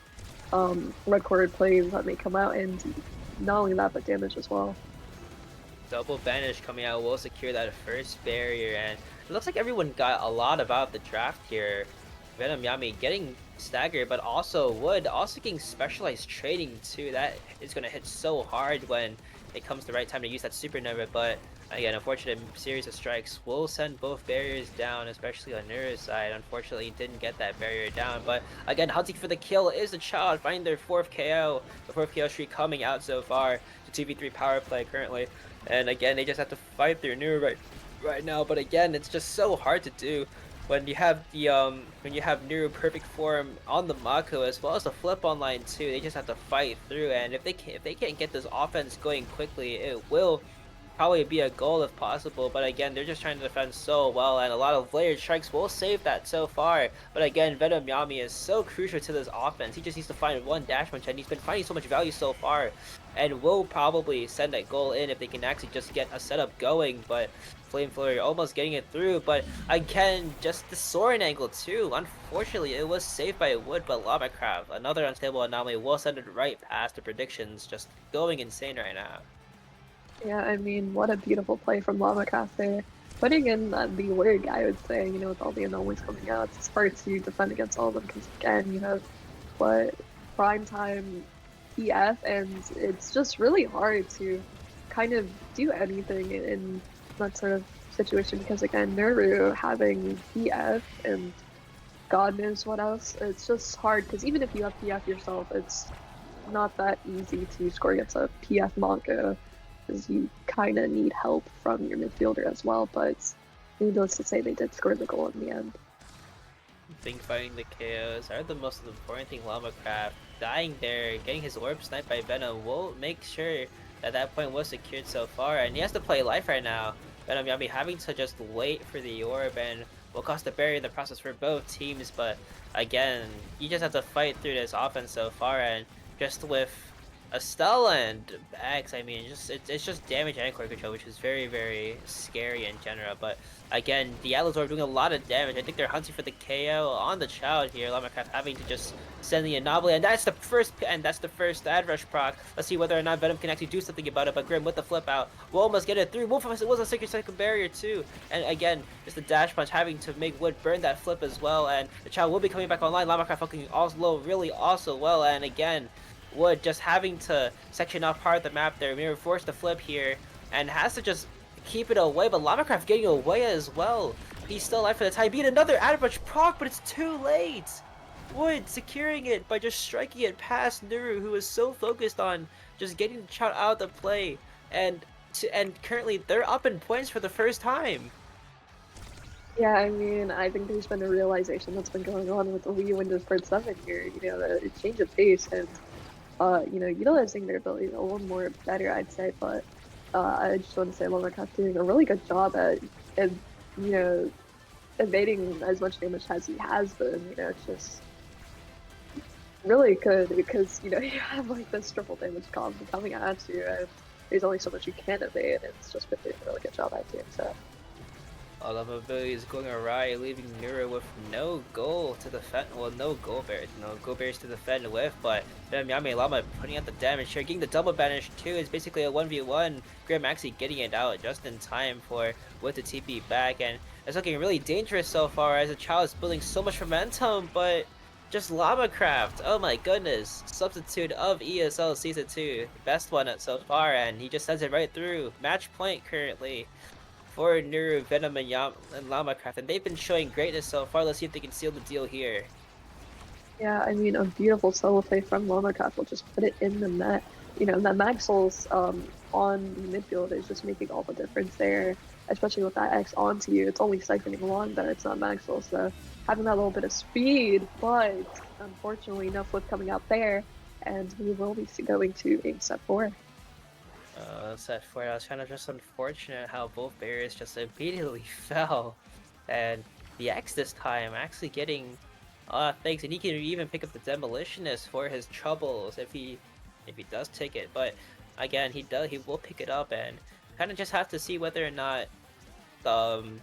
red corded plays that may come out, and not only that, but damage as well. Double banish coming out will secure that first barrier, and it looks like everyone got a lot about the draft here. Venom Yami getting staggered, but also Wood also getting specialized trading too. That is going to hit so hard when it comes the right time to use that supernova, but again, unfortunate series of strikes will send both barriers down, especially on Nuru's side. Unfortunately, he didn't get that barrier down, but again, hunting for the kill is the child, finding their fourth KO. The fourth KO streak coming out so far. It's a 2v3 power play currently, and again, they just have to fight through Nuru right now, but again, it's just so hard to do. when you have the when you have Nuru perfect form on the Mako as well as the flip online too, they just have to fight through. And if they can't get this offense going quickly, it will probably be a goal if possible. But again, they're just trying to defend so well, and a lot of layered strikes will save that so far. But again, Venom Yami is so crucial to this offense. He just needs to find one dash punch, and he's been finding so much value so far, and will probably send that goal in if they can actually just get a setup going. But Flame Flurry almost getting it through, but again, just the soaring angle too. Unfortunately, it was saved by Wood, but Llama-Craft, another unstable anomaly, will send it right past the predictions. Just going insane right now. Yeah, I mean, what a beautiful play from Llama-Craft there. Putting in the work, I would say, with all the anomalies coming out, it's hard to defend against all of them because, again, you have what prime time PF, and it's just really hard to kind of do anything in that sort of situation because, again, Nuru having PF and God knows what else, it's just hard because even if you have PF yourself, it's not that easy to score against a PF Monko because you kind of need help from your midfielder as well, but needless to say, they did score the goal in the end. I think fighting the KOs are the most important thing. Llama-Craft dying there, getting his orb sniped by Venom will make sure that that point was secured so far, and he has to play life right now. Venom Yami having to just wait for the orb and will cost a barrier in the process for both teams, but again, you just have to fight through this offense so far, and just with Estella and X, I mean, it's just damage and core control, which is very, very scary in general. But again, the Atlas are doing a lot of damage. I think they're hunting for the KO on the child here. Llama-Craft having to just send the anomaly, and that's the first ad rush proc. Let's see whether or not Venom can actually do something about it. But Grim with the flip out will almost get it through. Wolf was a 60-second barrier too, and again, just the dash punch having to make Wood burn that flip as well. And the child will be coming back online. Llama-Craft fucking also really also well, and again, Wood just having to section off part of the map there. Mirror forced to flip here and has to just keep it away, but Llama-Craft getting away as well. He's still alive for the time being. Another average proc, but it's too late. Wood securing it by just striking it past Nuru, who is so focused on just getting the shot out of the play. And currently they're up in points for the first time. Yeah, I mean, I think there's been a realization that's been going on with the Wii Windows Part 7 here, the change of pace and utilizing their abilities a little more better, I'd say, but I just want to say Llama-Craft doing a really good job at evading as much damage as he has been. It's just really good because, you have like this triple damage combo coming at you, and there's only so much you can evade, and it's just been doing a really good job at doing so. All of abilities going awry, leaving Nuru with no goal to defend. Well, no goal barriers to defend with. But Yami Llama putting out the damage here, getting the double banish too. Is basically a 1v1. Grim actually getting it out just in time for with the TP back, and it's looking really dangerous so far as the child is building so much momentum. But just Llama-Craft, oh my goodness, substitute of ESL Season 2, best one so far, and he just sends it right through. Match point currently for Nuru, Venom, and Llama-Craft, and they've been showing greatness so far. Let's see if they can seal the deal here. Yeah, I mean, a beautiful solo play from Llama-Craft will just put it in the net. That Mag Souls on the midfield is just making all the difference there, especially with that X onto you. It's only siphoning along that it's not Mag Souls, so having that little bit of speed, but unfortunately no flip coming out there, and we will be going to game set 4. Set 4, that was kind of just unfortunate how both barriers just immediately fell. And the X this time actually getting things, and he can even pick up the Demolitionist for his troubles if he does take it. But again, he will pick it up, and kind of just have to see whether or not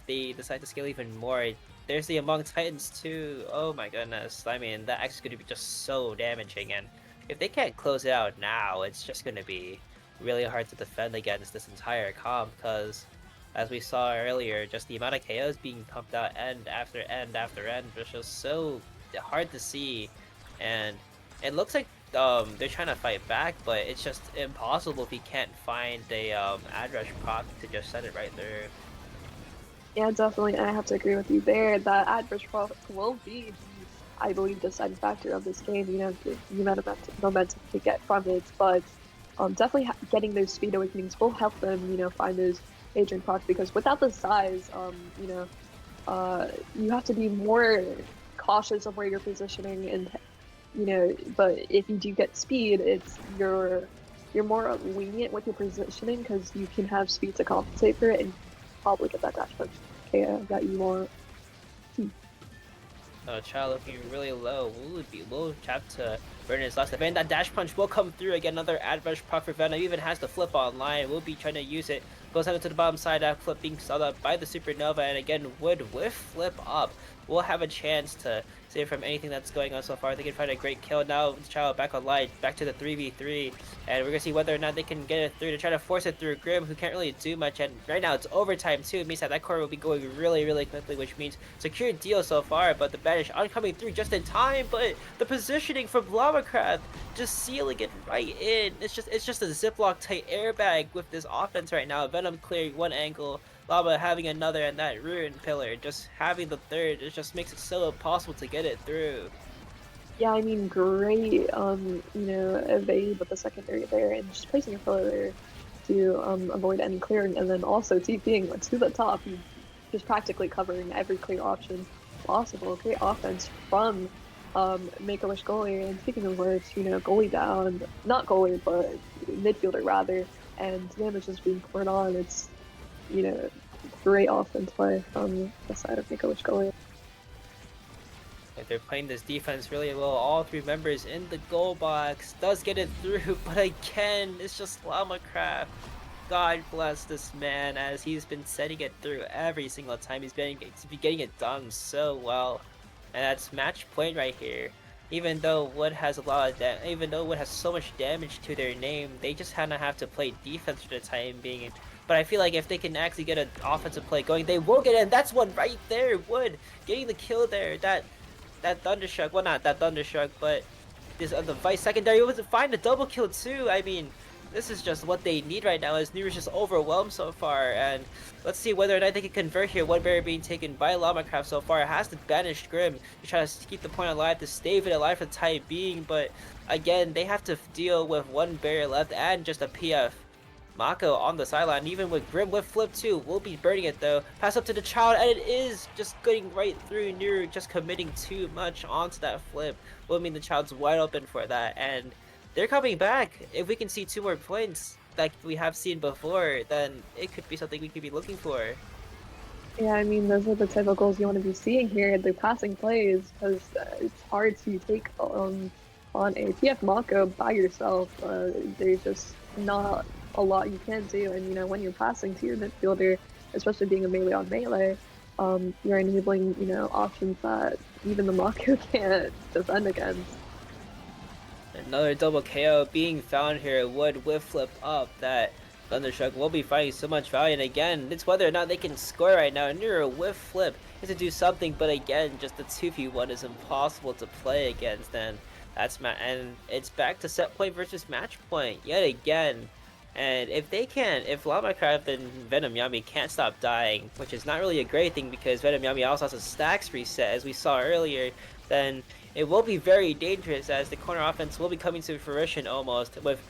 they decide to scale even more. There's the Among Titans too. Oh my goodness, I mean, that X is going to be just so damaging, and if they can't close it out now, it's just going to be really hard to defend against this entire comp, because as we saw earlier, just the amount of KOs being pumped out end after end after end was just so hard to see, and it looks like they're trying to fight back, but it's just impossible if he can't find a ad rush proc to just send it right through. Yeah, definitely, I have to agree with you there. That ad rush proc will be, I believe, the deciding factor of this game. The amount of momentum to get from it, but definitely getting those speed awakenings will help them, find those agent procs, because without the size, you have to be more cautious of where you're positioning, and but if you do get speed, you're more lenient with your positioning because you can have speed to compensate for it and probably get that dash punch KO that you want. Chow looking really low. Will have to burn his last event. That dash punch will come through again. Another adverse proc for Venom. Even has the flip online. Will be trying to use it. Goes out to the bottom side. That flip being stalled up by the Supernova. And again, Wood with flip up will have a chance to save from anything that's going on so far. They can find a great kill. Now Chow back online. Back to the 3v3. And we're going to see whether or not they can get it through to try to force it through Grim, who can't really do much. And right now it's overtime too. It means that core will be going really, really quickly, which means secure deal so far. But the banish oncoming through just in time. But the positioning from Llama just sealing it right in. It's just a Ziploc tight airbag with this offense right now. Venom clearing one angle, Llama having another, and that Ruin Pillar just having the third. It just makes it so impossible to get it through. Yeah, I mean, great, evade with the secondary there and just placing a pillar there to avoid any clearing, and then also TPing to the top, just practically covering every clear option possible. Great offense from Make-A-Wish goalie, and speaking of which, goalie down, not goalie, but midfielder rather, and damage is being poured on. It's, great offense play on the side of Make-A-Wish goalie. If they're playing this defense really well, all three members in the goal box does get it through, but again, it's just Llama-Craft. God bless this man, as he's been setting it through every single time. He's been getting it done so well, and that's match point right here. Even though Wood has Wood has so much damage to their name, they just kind of have to play defense for the time being. But I feel like if they can actually get an offensive play going, they will get it. And that's one right there. Wood getting the kill there. That Thunderstruck, well, not that Thunderstruck, but this the Vice secondary was to find a double kill too. I mean, this is just what they need right now, as Nero's just overwhelmed so far. And let's see whether or not they can convert here. One barrier being taken by Llama-Craft so far. It has to banish Grim to try to keep the point alive, to stave it alive for the time being. But again, they have to deal with one barrier left and just a PF. Mako on the sideline, even with Grim with flip too, will be burning it though. Pass up to the child, and it is just getting right through Nero, just committing too much onto that flip. Will mean the child's wide open for that, and they're coming back. If we can see 2 more points like we have seen before, then it could be something we could be looking for. Yeah, I mean, those are the type of goals you want to be seeing here, the passing plays, because it's hard to take on a TF Mako by yourself. There's just not a lot you can do, and when you're passing to your midfielder, especially being a melee on melee, you're enabling options that even the Mako can't defend against. Another double KO being found here. Wood with flip up. That Thunderstruck will be finding so much value, and again, it's whether or not they can score right now. Nero with flip is to do something, but again, just the 2v1 is impossible to play against, and and it's back to set point versus match point yet again. And if Llama-Craft and Venom Yami can't stop dying, which is not really a great thing because Venom Yami also has a stacks reset as we saw earlier, then it will be very dangerous, as the corner offense will be coming to fruition almost, with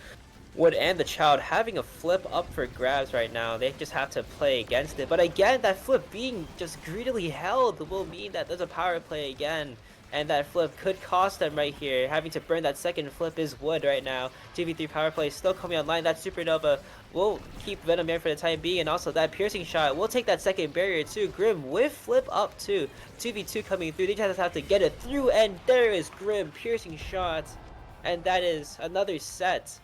Wood and the Child having a flip up for grabs right now. They just have to play against it. But again, that flip being just greedily held will mean that there's a power play again. And that flip could cost them right here. Having to burn that second flip is Wood right now. 2v3 power play still coming online. That Supernova will keep Venom there for the time being. And also that piercing shot will take that second barrier too. Grim with flip up too. 2v2 coming through. They just have to get it through. And there is Grim piercing shots. And that is another set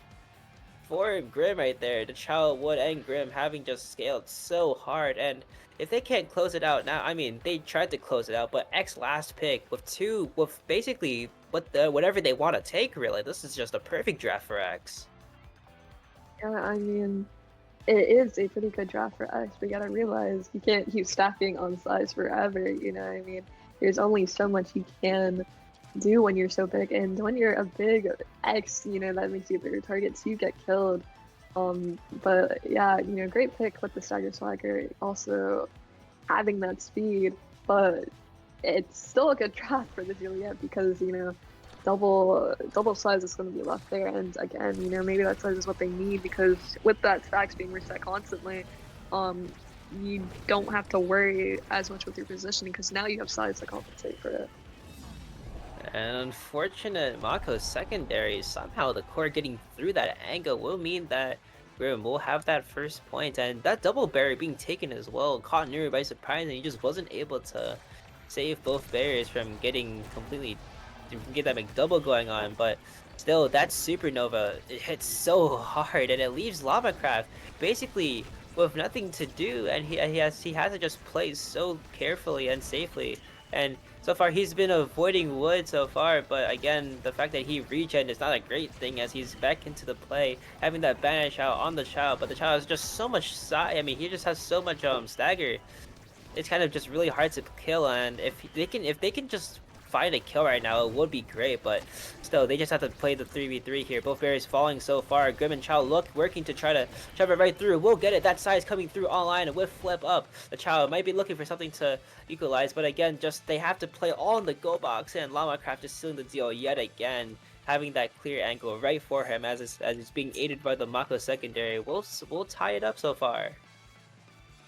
for Grim right there. The Child, Wood, and Grim having just scaled so hard. And if they can't close it out now, I mean, they tried to close it out, but X last pick with basically whatever they want to take, really. This is just a perfect draft for X. Yeah, I mean, it is a pretty good draft for X, but you gotta realize you can't keep stacking on size forever, I mean? There's only so much you can do when you're so big, and when you're a big X, that makes you a bigger target, so you get killed. But yeah, great pick with the Stagger Swagger, also having that speed, but it's still a good draft for the Juliet because, double size is going to be left there, and again, maybe that size is what they need because with that stacks being reset constantly, you don't have to worry as much with your positioning because now you have size to compensate for it. And unfortunate Mako's secondary, somehow the core getting through that angle will mean that Grim will have that first point, and that double barrier being taken as well caught Nuru by surprise, and he just wasn't able to save both barriers from getting completely get that McDouble going on. But still, that supernova, it hits so hard, and it leaves Lavacraft basically with nothing to do, and he has to just play so carefully and safely. And so far, he's been avoiding wood so far, but again, the fact that he regen is not a great thing as he's back into the play, having that banish out on the child, but the child has just so much I mean, he just has so much stagger. It's kind of just really hard to kill, and if they can just find a kill right now, it would be great, but still, they just have to play the 3v3 here. Both barriers falling so far. Grim and Chow working to try to shove it right through. We'll get it. That size coming through online with flip up. The Chow might be looking for something to equalize, but again, just they have to play all in the go box, and Lamacraft is sealing the deal yet again, having that clear angle right for him as it's being aided by the Mako secondary. We'll tie it up so far.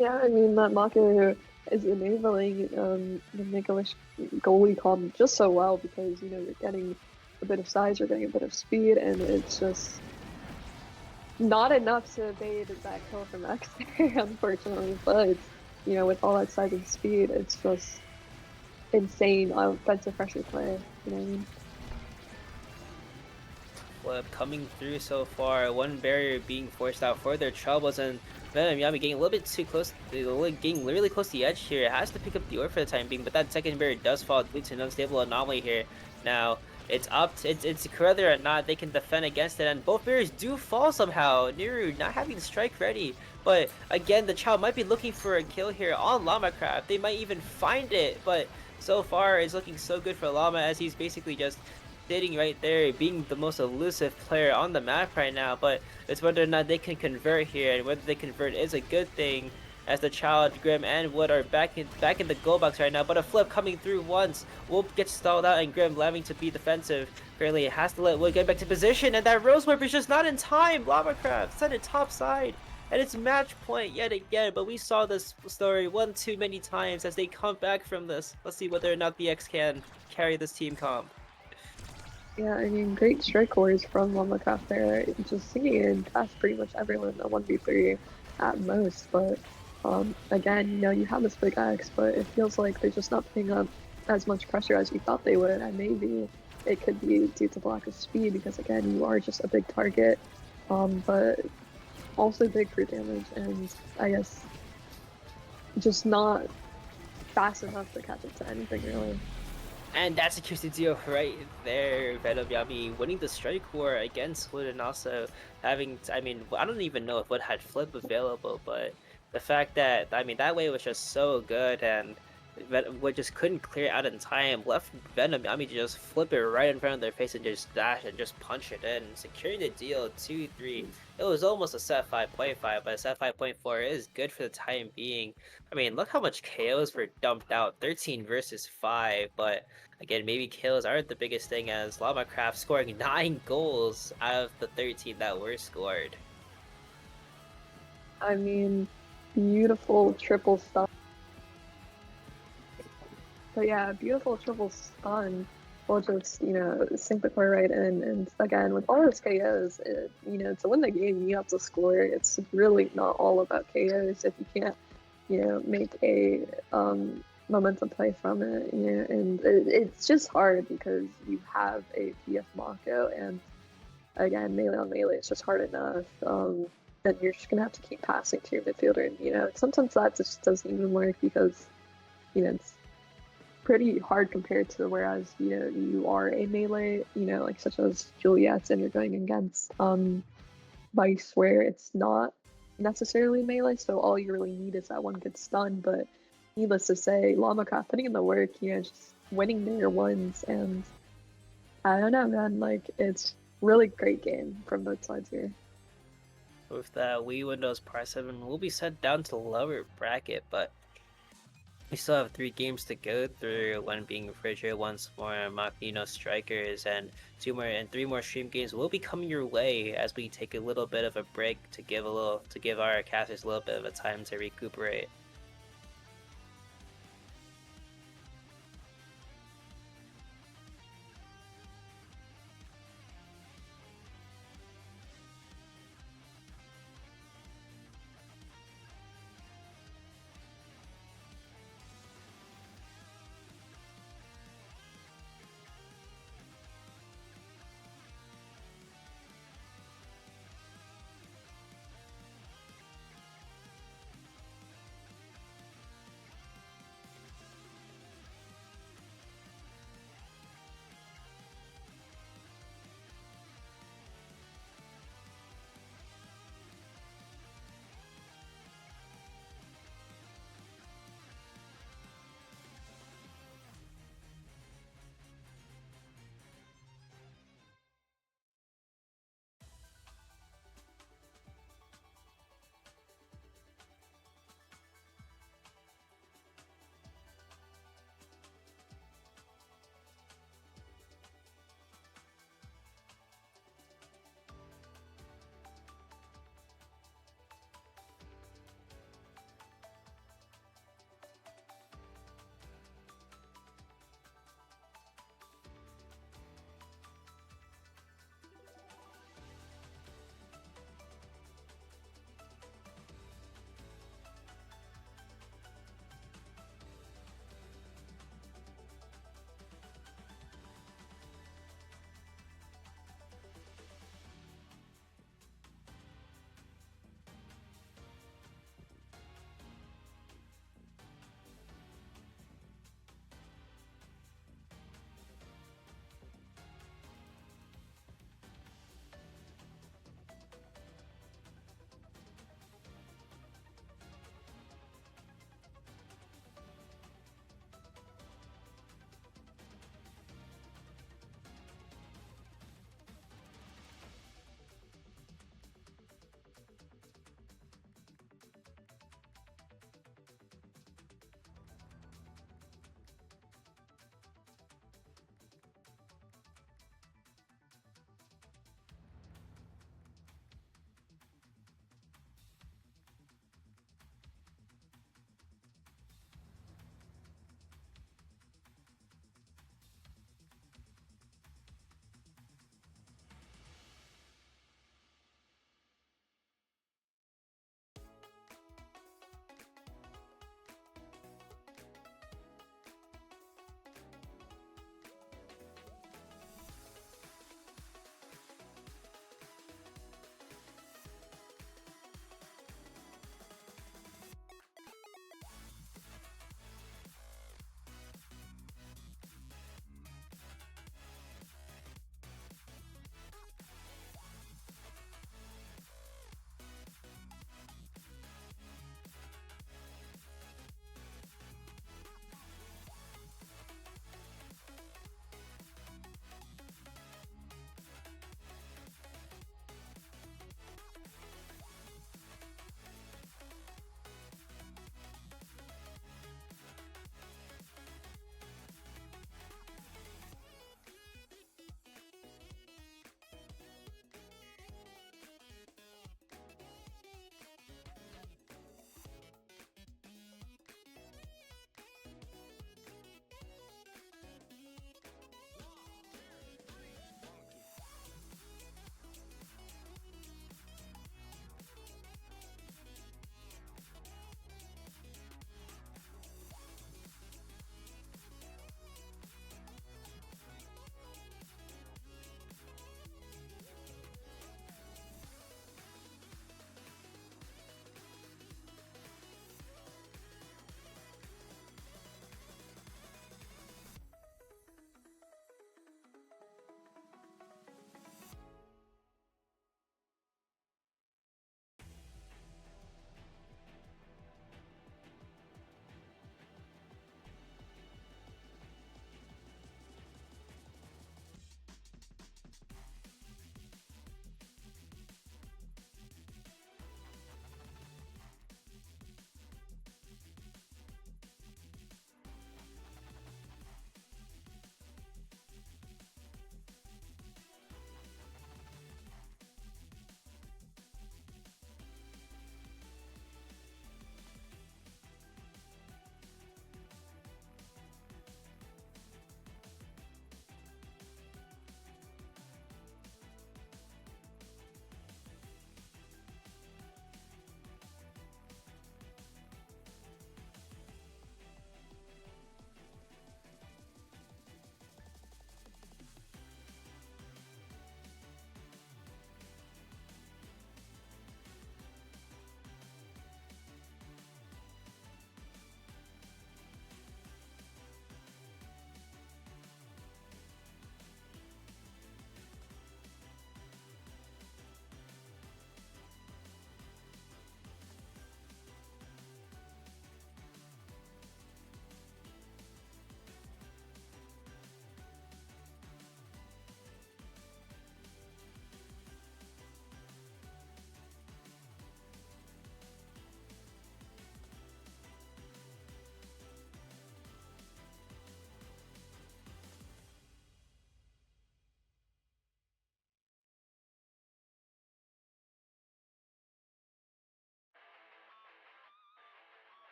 Yeah, I mean, that Mako is enabling the Make-A-Wish goalie comp just so well because, you know, you're getting a bit of size, you're getting a bit of speed, and it's just not enough to evade that kill from X there, unfortunately. But, you know, with all that size and speed, it's just insane offensive pressure play, you know what I mean? Flip coming through so far. One barrier being forced out for their troubles, and Venom Yami getting a little bit too close, getting really close to the edge here. It has to pick up the orb for the time being, but that second barrier does fall due to an unstable anomaly here. Now, it's up to, it's whether or not they can defend against it, and both barriers do fall somehow. Niru not having the strike ready, but again, the child might be looking for a kill here on Lamacraft. They might even find it, but so far it's looking so good for Llama as he's basically just sitting right there, being the most elusive player on the map right now. But it's whether or not they can convert here, and whether they convert is a good thing, as the Child, Grim, and Wood are back in the goal box right now. But a flip coming through once will get stalled out, and Grim having to be defensive. Apparently, it has to let Wood get back to position, and that Rose Whip is just not in time. Lavacraft sent it top side, and it's match point yet again. But we saw this story one too many times as they come back from this. Let's see whether or not the X can carry this team comp. Yeah, I mean, great strike cores from Lamacraft there. Just singing in past pretty much everyone in the 1v3 at most. But again, you know, you have this big X, but it feels like they're just not putting up as much pressure as you thought they would. And maybe it could be due to the lack of speed because, again, you are just a big target, but also big for damage. And I guess just not fast enough to catch up to anything, really. And that's a Kirsten deal right there. Venom Yami winning the strike war against Wood, and also having, I mean, I don't even know if Wood had flip available, but the fact that, I mean, that way was just so good, and Wood just couldn't clear out in time, left Venom Yami to just flip it right in front of their face and just dash and just punch it in, securing the deal 2-3. It was almost a set 5.5, but a set 5.4 is good for the time being. I mean, look how much KOs were dumped out, 13 versus 5, but again, maybe kills aren't the biggest thing as Lamacraft scoring 9 goals out of the 13 that were scored. I mean, beautiful triple stun. But yeah, beautiful triple stun will just, you know, sink the core right in. And again, with all those KOs, you know, to win the game, you have to score. It's really not all about KOs if you can't, you know, make a momentum play from it. You know, and it's just hard because you have a PF Mako, and again, melee on melee, it's just hard enough. Then you're just gonna have to keep passing to your midfielder, and you know, sometimes that just doesn't even work because, you know, it's pretty hard compared to whereas, you know, you are a melee, you know, like such as Juliet's, and you're going against Vice where it's not necessarily melee, so all you really need is that one good stun. But needless to say, Lamacraft putting in the work, you know, just winning their ones, and I don't know, man, like it's really great game from both sides here. With that, Wii Windows Part 7 will be sent down to lower bracket, but We still have 3 games to go through, one being Fridger, once more Machino Strikers, and 3 more stream games will be coming your way as we take a little bit of a break to give our casters a little bit of a time to recuperate.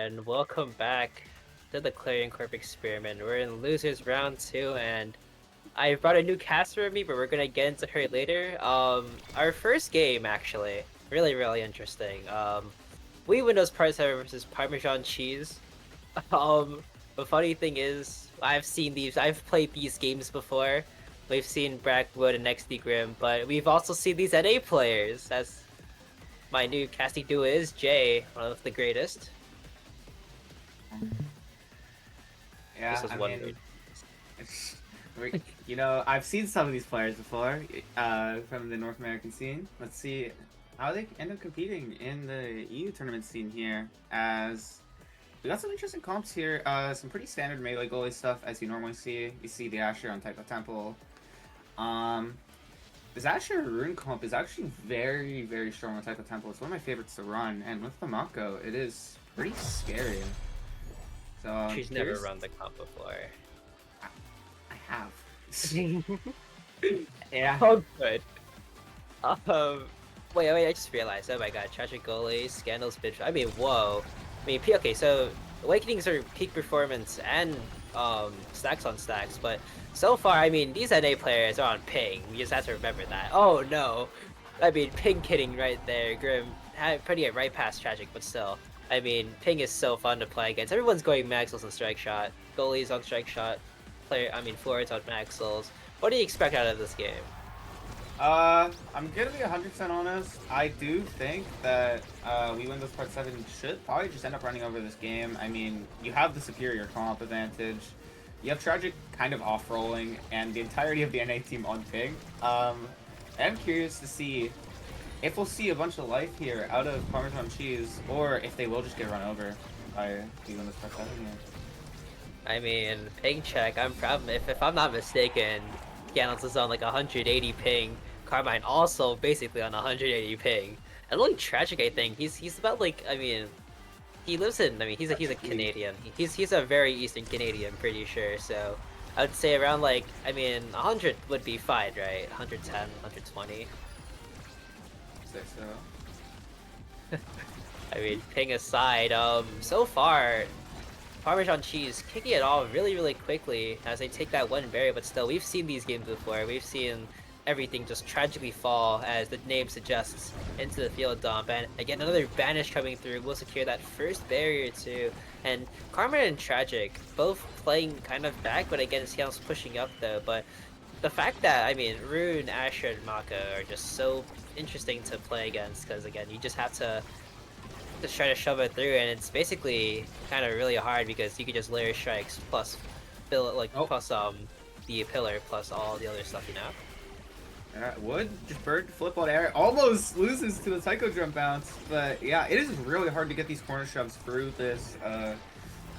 and welcome back to the Clarion Corp experiment. We're in losers round 2, and I brought a new caster with me, but we're gonna get into her later. Our first game actually, really interesting. We Windows Part 7 versus Parmesan Cheese. The funny thing is, I've played these games before. We've seen Brackwood and XD Grim, but we've also seen these NA players. As my new casting duo is Jay, one of the greatest. Yeah, This was I one mean, weird. you know, I've seen some of these players before from the North American scene. Let's see how they end up competing in the EU tournament scene here, as we got some interesting comps here. Some pretty standard melee goalie stuff as you normally see. You see the Asher on Taiko Temple. This Asher Rune comp is actually very strong with Taiko Temple. It's one of my favorites to run, and with the Mako, it is pretty scary. So She's never run the comp before. I have. Yeah. Oh, good. Wait, I just realized. Oh my god, tragic goalie, scandals, bitch. I mean, whoa. I mean, okay, so Awakenings are peak performance and stacks on stacks, but so far, I mean, these NA players are on ping. We just have to remember that. Oh no, I mean, ping kidding right there. Grim putting it right past tragic, but still. I mean, ping is so fun to play against. Everyone's going Maxwell's on strike shot, goalies on strike shot, forwards on Maxwell's. What do you expect out of this game? I'm gonna be 100% honest. I do think that we Windows Part 7 should probably just end up running over this game. I mean, you have the superior comp advantage. You have Tragic kind of off-rolling, and the entirety of the NA team on ping. I'm curious to see if we'll see a bunch of life here out of Parmesan Cheese, or if they will just get run over by we Windows Part 7 here. I mean, ping check. If I'm not mistaken, Ganos is on like 180 ping. Carmine also basically on 180 ping. And only Tragic, I think he's about like, I mean, he lives in. I mean, he's a Canadian. He's a very Eastern Canadian, pretty sure. So I would say around like, I mean, 100 would be fine, right? 110, 120. Say so. I mean, ping aside, so far, Parmesan Cheese kicking it off really quickly as they take that one barrier, but still, we've seen these games before. We've seen everything just tragically fall, as the name suggests, into the field dump. And again, another banish coming through will secure that first barrier too. And Carmen and Tragic both playing kind of back, but again, Seattle's pushing up though. But the fact that, I mean, Rune, Asher, and Maka are just so interesting to play against, because again, you just have to try to shove it through, and it's basically kind of really hard because you could just layer strikes plus plus the pillar plus all the other stuff, you know. Wood just bird flip on air, almost loses to the Psycho Drum bounce, but yeah, it is really hard to get these corner shoves through this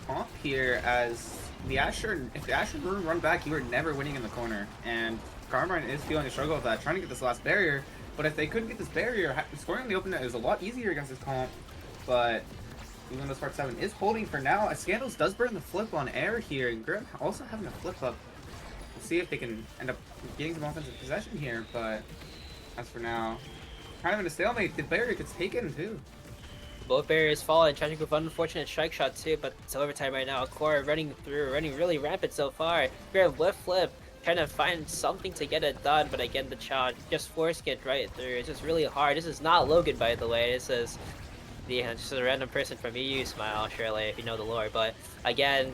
comp here, as the Asher, if the Asher run back, you are never winning in the corner, and Carmine is feeling a struggle with that, trying to get this last barrier, but if they couldn't get this barrier, scoring in the open net is a lot easier against this comp, but even though Part 7 is holding for now, Scandals does burn the flip on air here, and Grim also having a flip up. We'll see if they can end up getting some offensive possession here, but as for now, kind of in a stalemate. The barrier gets taken too. Both barriers fall, and Tragic with unfortunate strike shot too, but it's overtime right now. Core running really rampant so far. Grim with flip, trying to find something to get it done, but again, the child just forcing it right through. It's just really hard. This is not Logan, by the way. This is just a random person from EU, Smile, surely, if you know the lore. But again,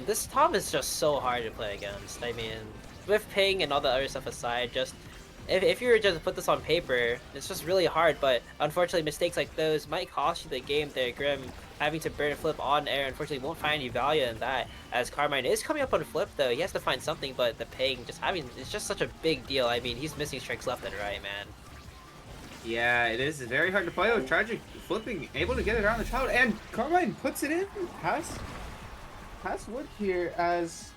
this Tom is just so hard to play against. I mean, with ping and all the other stuff aside, just if you were just to put this on paper, it's just really hard. But unfortunately, mistakes like those might cost you the game there. Grim having to burn flip on air, unfortunately, won't find any value in that. As Carmine is coming up on flip though, he has to find something. But the ping, it's just such a big deal. I mean, he's missing strikes left and right, man. Yeah, it is very hard to play with. Tragic flipping, able to get it around the child, and Carmine puts it in past Wood here, as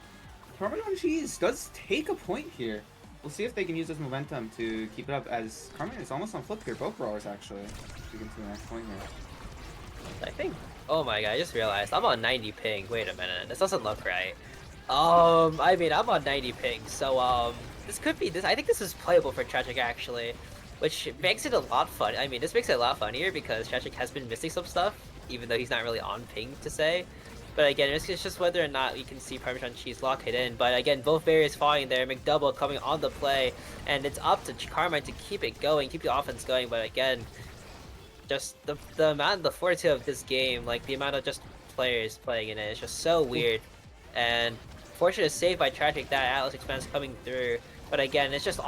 Parmesan Cheese does take a point here. We'll see if they can use this momentum to keep it up, as Carmine is almost on flip here. Both brawlers actually. We can see the next point here. I think. Oh my god! I just realized I'm on 90 ping. Wait a minute, this doesn't look right. I mean, I'm on 90 ping, so this could be this. I think this is playable for Tragic actually. Which makes it a lot fun. I mean, this makes it a lot funnier because Tragic has been missing some stuff. even though he's not really on ping to say. But again, it's just whether or not we can see Parmesan Cheese lock it in. But again, both barriers falling there, McDouble coming on the play, and it's up to Carmine to keep it going, keep the offense going. But again, just the amount, the fortitude of this game, like the amount of just players playing in it is just so weird. And fortunate save by Tragic that Atlas Expanse coming through. But again, it's just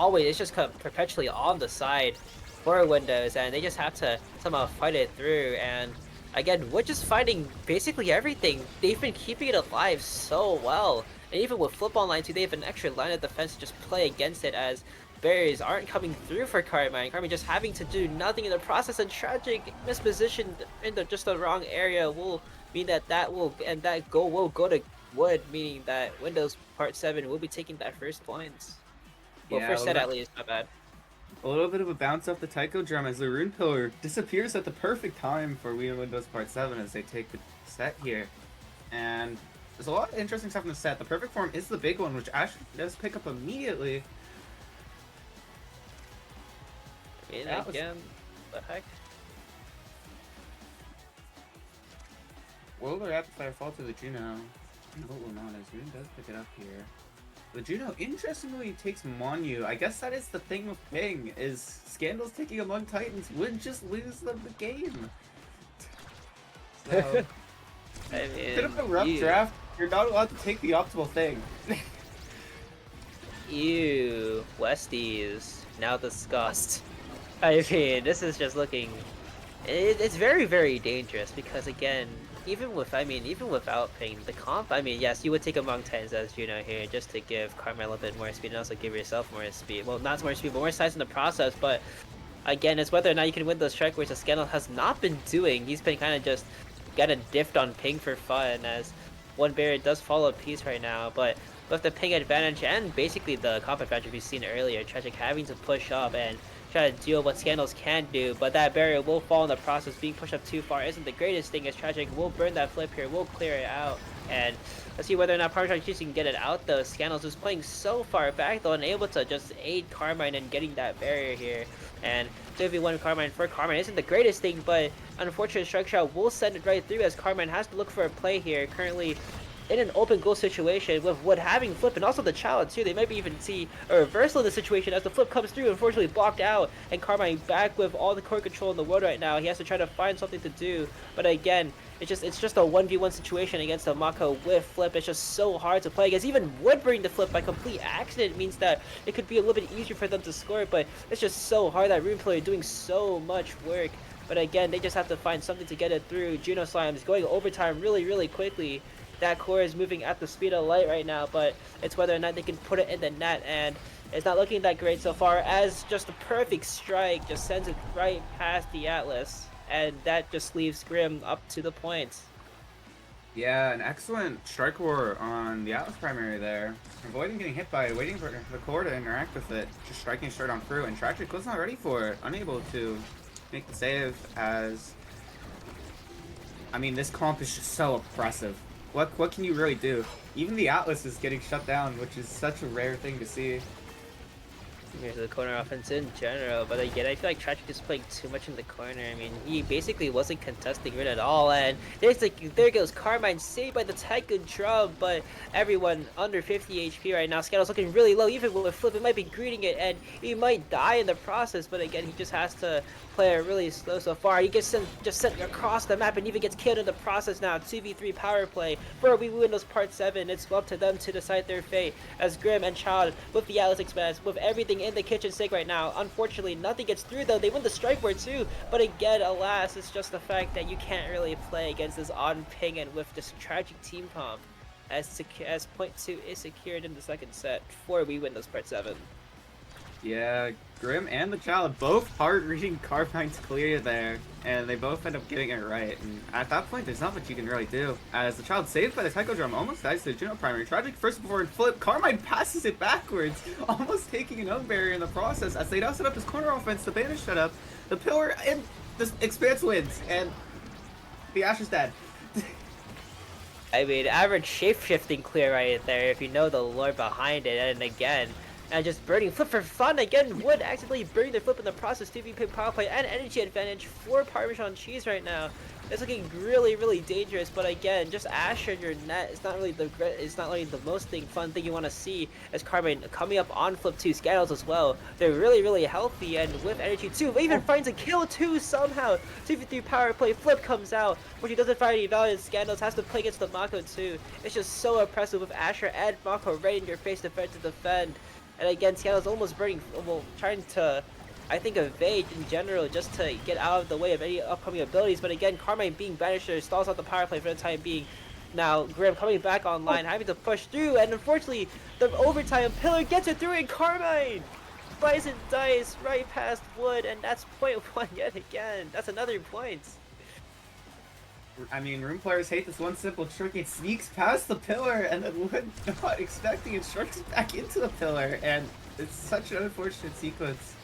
perpetually on the side for Windows, and they just have to somehow fight it through. And again, we're just fighting basically everything. They've been keeping it alive so well. And even with Flip Online too, they have an extra line of defense to just play against it, as barriers aren't coming through for Carmine. Carmine just having to do nothing in the process, and Tragic mispositioned in just the wrong area will mean that that goal will go to Wood, meaning that Windows Part 7 will be taking that first points. Well, first set at least, not bad. A little bit of a bounce off the Taiko drum as the Rune Pillar disappears at the perfect time for We and Windows Part 7 as they take the set here. And there's a lot of interesting stuff in the set. The perfect form is the big one, which Ash does pick up immediately. I mean, again, the heck? Will the rapid fire fall to the Juno? No, it will not, as Rune does pick it up here. The Juno interestingly takes Monyu. I guess that is the thing with Ping, is Scandals taking Among Titans would just lose them the game. So, I mean, bit of a rough draft. You're not allowed to take the optimal thing. Ew, Westies, now discussed. I mean, this is just looking... It's very, very dangerous, because again, even without Ping, the comp, I mean, yes, you would take Among Titans as Juno here, just to give Carmine a little bit more speed, and also give yourself more speed. Well, not more speed, but more size in the process, but again, it's whether or not you can win those strike, which the Scandal has not been doing. He's been kind of just getting diffed on Ping for fun, as one barrier does follow a piece right now, but with the Ping advantage, and basically the comp advantage we've seen earlier, Tragic having to push up and try to deal what Scandals can do, but that barrier will fall in the process. Being pushed up too far isn't the greatest thing, as Tragic will burn that flip here, will clear it out, and let's see whether or not Parmesan Cheese can get it out though. Scandals is playing so far back though, and able to just aid Carmine in getting that barrier here, and 2v1 Carmine for Carmine isn't the greatest thing, but unfortunate strike shot will send it right through, as Carmine has to look for a play here, currently in an open goal situation with Wood having flip, and also the child too. They might even see a reversal of the situation as the flip comes through, unfortunately blocked out, and Carmine back with all the core control in the world right now. He has to try to find something to do, but again, it's just a 1v1 situation against a Mako with flip. It's just so hard to play against. Even Wood bringing the flip by complete accident means that it could be a little bit easier for them to score, but it's just so hard. That Rune player doing so much work, but again, they just have to find something to get it through. Juno Slimes going overtime really quickly. That core is moving at the speed of light right now, but it's whether or not they can put it in the net, and it's not looking that great so far, as just a perfect strike just sends it right past the Atlas, and that just leaves Grim up to the points. Yeah, an excellent strike war on the Atlas primary there. Avoiding getting hit by it, waiting for the core to interact with it, just striking straight on through, and Tragic was not ready for it, unable to make the save, as... I mean, this comp is just so oppressive. What can you really do? Even the Atlas is getting shut down, which is such a rare thing to see. Here's the corner offense in general, but again, I feel like Tragic is playing too much in the corner. I mean, he basically wasn't contesting Rid at all, and there goes Carmine, saved by the Taiko drum, but everyone under 50 HP right now. Scandal's looking really low, even with Flip, it might be greeting it, and he might die in the process, but again, he just has to play it really slow so far. He gets just sent across the map and even gets killed in the process now. 2v3 power play for We Windows Part 7. It's up to them to decide their fate, as Grim and Child with the Atlas Expanse, with everything in the kitchen sink right now. Unfortunately, nothing gets through though. They win the strike board too, but again, alas, it's just the fact that you can't really play against this on ping and with this Tragic team comp, as point 2 is secured in the second set for We Windows Part 7. Yeah, Grim and the Child both hard reading Carmine's clear there, and they both end up getting it right. And at that point, there's not much you can really do, as the Child saved by the Taiko drum almost dies to the Juno primary. Tragic first before flip, Carmine passes it backwards, almost taking an own barrier in the process, as they now set up his corner offense, the banish set up, the pillar, and the Expanse wins, and the Ash is dead. I mean, average shape-shifting clear right there if you know the lore behind it, and again, And just burning flip for fun again. Would accidentally burning the flip in the process. 2v power play and energy advantage for Parmesan Cheese right now. It's looking really, really dangerous. But again, just Asher in your net is not really the most fun thing you want to see. As Carmine coming up on flip 2 Scandals as well. They're really, really healthy, and with energy too, even finds a kill too somehow. 2v3 power play. Flip comes out, but he doesn't find any value. Scandals has to play against the Mako too. It's just so impressive with Asher and Mako right in your face to defend. And again, Seattle's almost burning, well, trying to, I think, evade in general just to get out of the way of any upcoming abilities. But again, Carmine being banished there stalls out the power play for the time being. Now, Grim coming back online, having to push through, and unfortunately, the overtime pillar gets it through, and Carmine slices and dice right past Wood, and that's point 1 yet again. That's another point. I mean, Room players hate this one simple trick. It sneaks past the pillar, and then Wood not expecting it strikes back into the pillar, and it's such an unfortunate sequence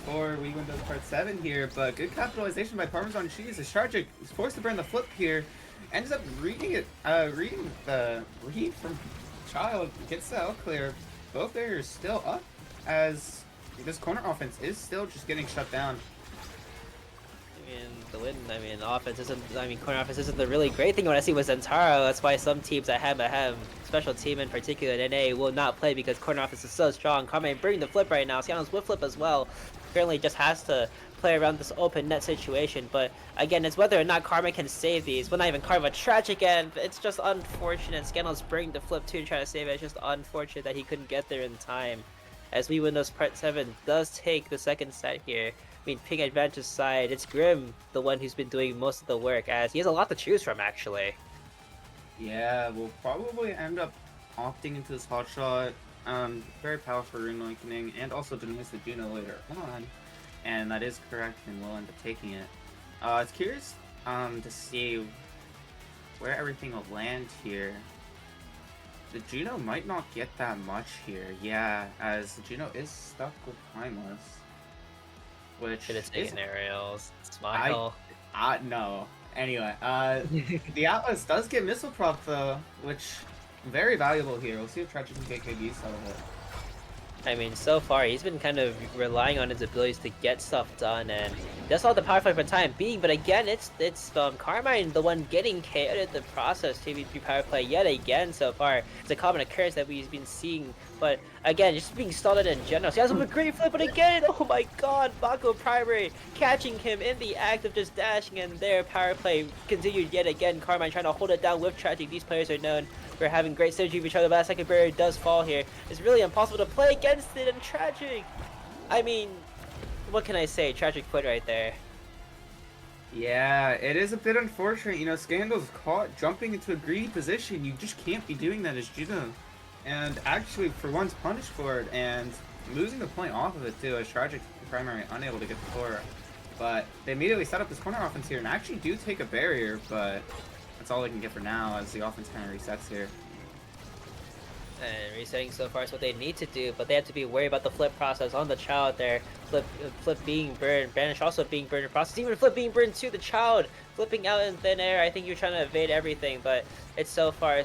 for We Windows Part 7 here, but good capitalization by Parmesan Cheese. As Tragic is forced to burn the flip here, ends up reading the read from Child, gets the L clear. Both barriers still up, as this corner offense is still just getting shut down. Offense isn't, corner offense isn't the really great thing when I see with Zentaro. That's why some teams ahem, special team in particular, NA will not play because corner offense is so strong. Carmine bringing the flip right now. Siano's with flip as well. Currently just has to play around this open net situation, but again, it's whether or not Carmine can save these. Well, not even Carmine, but Tragic end. It's just unfortunate. Scandal's bringing the flip too to try to save it. It's just unfortunate that he couldn't get there in time. As We Windows Part 7 does take the second set here. I mean, ping advantage aside, it's Grim, the one who's been doing most of the work, as he has a lot to choose from, actually. Yeah, we'll probably end up opting into this hot shot. Very powerful Rune Awakening, and also denies the Juno later on. And that is correct, and we'll end up taking it. It's curious to see where everything will land here. The Juno might not get that much here, yeah, as the Juno is stuck with Timeless. Which should have taken aerials. Smile. No. Anyway, the Atlas does get missile prop though, which very valuable here. We'll see if Tragic can get good use out of it. I mean, so far he's been kind of relying on his abilities to get stuff done, and that's all the power play for the time being. But again, it's Carmine the one getting KO'd in the process. 2v3 power play yet again so far. It's a common occurrence that we've been seeing. But again, just being stalled in general. So he has a great flip, but again, oh my god, Mako primary catching him in the act of just dashing, and their power play continued yet again. Carmine trying to hold it down with Tragic. These players are known for having great synergy with each other, but that second barrier does fall here. It's really impossible to play against it, and Tragic, I mean, what can I say? Tragic quit right there. Yeah, it is a bit unfortunate. You know, Scandal's caught jumping into a greedy position. You just can't be doing that as Juno. And actually, for once, punished for it, and losing the point off of it too, as Tragic primary unable to get the floor. But they immediately set up this corner offense here, and actually do take a barrier, but that's all they can get for now, as the offense kind of resets here. And resetting so far is what they need to do, but they have to be worried about the flip process on the Child there. Flip being burned, Banish also being burned in process, even Flip being burned too. The Child flipping out in thin air. I think you're trying to evade everything, but it's so far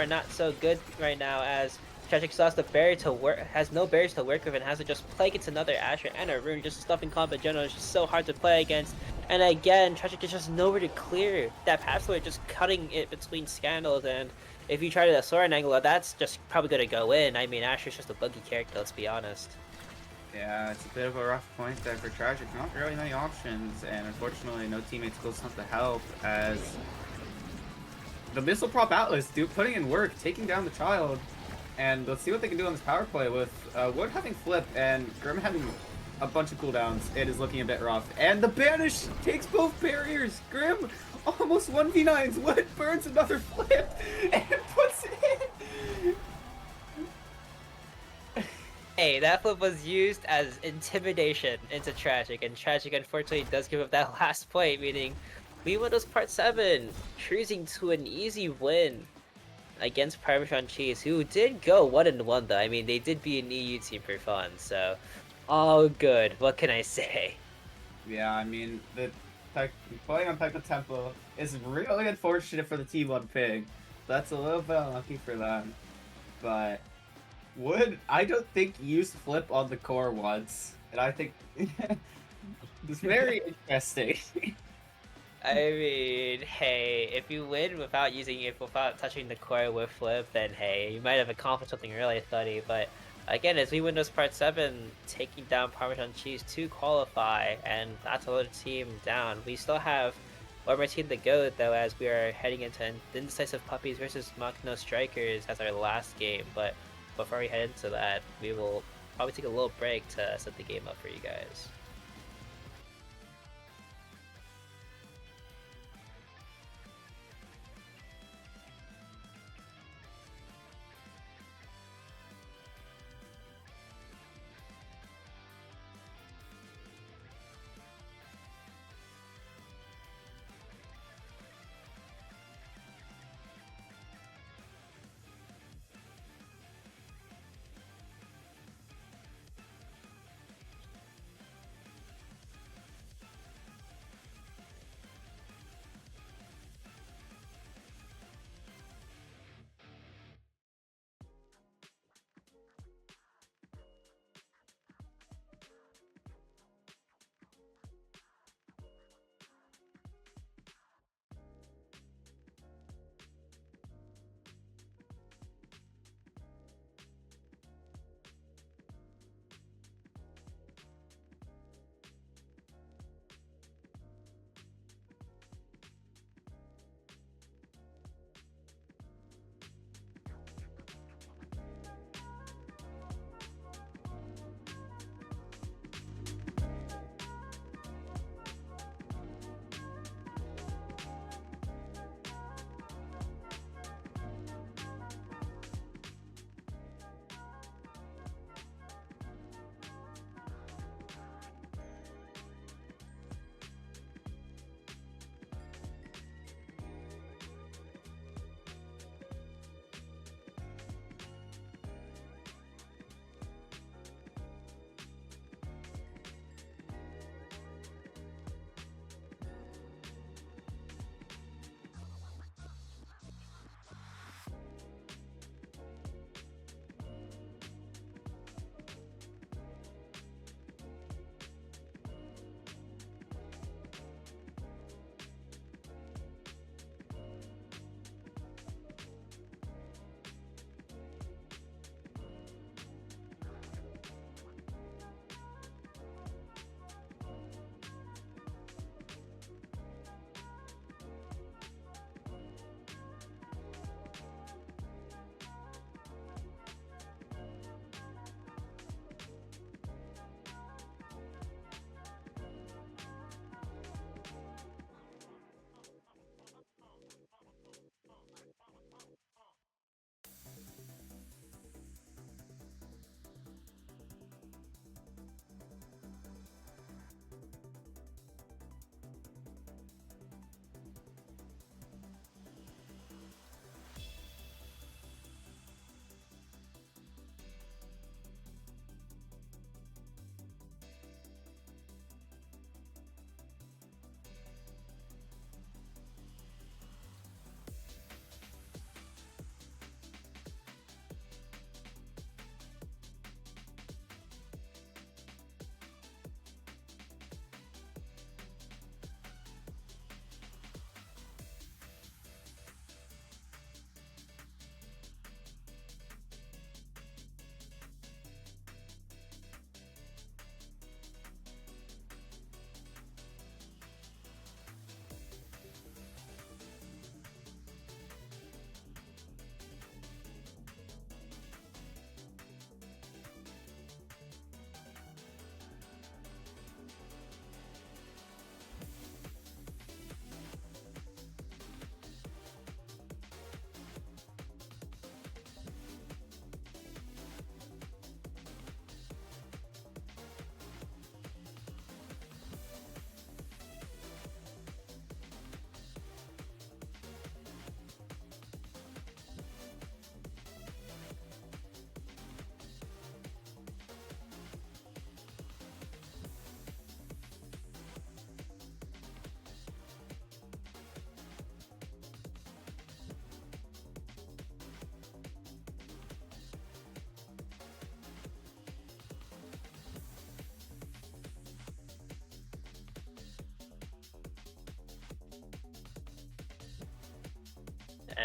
not so good right now, as Tragic still has the barrier to work, has no barriers to work with, and has to just play against another Asher and a Rune. Just stuff in combat in general is just so hard to play against. And again, Tragic is just nowhere to clear that pathway, just cutting it between Scandals, and if you try to sword angle, that's just probably going to go in. I mean, Asher's just a buggy character, let's be honest. Yeah, it's a bit of a rough point there for Tragic. Not really many options, and unfortunately no teammates close enough to help, as the Missile Prop Atlas putting in work, taking down the Child. And let's see what they can do on this power play with Wood having flip and Grim having a bunch of cooldowns. It is looking a bit rough. And the Banish takes both barriers. Grim almost 1v9s. Wood burns another flip and puts it in. Hey, that flip was used as intimidation into Tragic, and Tragic unfortunately does give up that last point, meaning We Windows Part 7 cruising to an easy win against Parmesan Cheese, who did go 1-1 though. I mean, they did be an EU team for fun, so all good. What can I say? Yeah, I mean, playing on Type of Tempo is really unfortunate for the T1 Pig. That's a little bit unlucky for them. But Wood, I don't think used flip on the core once, and I think it's very interesting. I mean, hey, if you win without without touching the core with flip, then hey, you might have accomplished something really funny. But again, as we win this part 7, taking down Parmesan Cheese to qualify, and that's another team down. We still have one more team to go, though, as we are heading into Indecisive Puppies versus Machino Strikers as our last game. But before we head into that, we will probably take a little break to set the game up for you guys.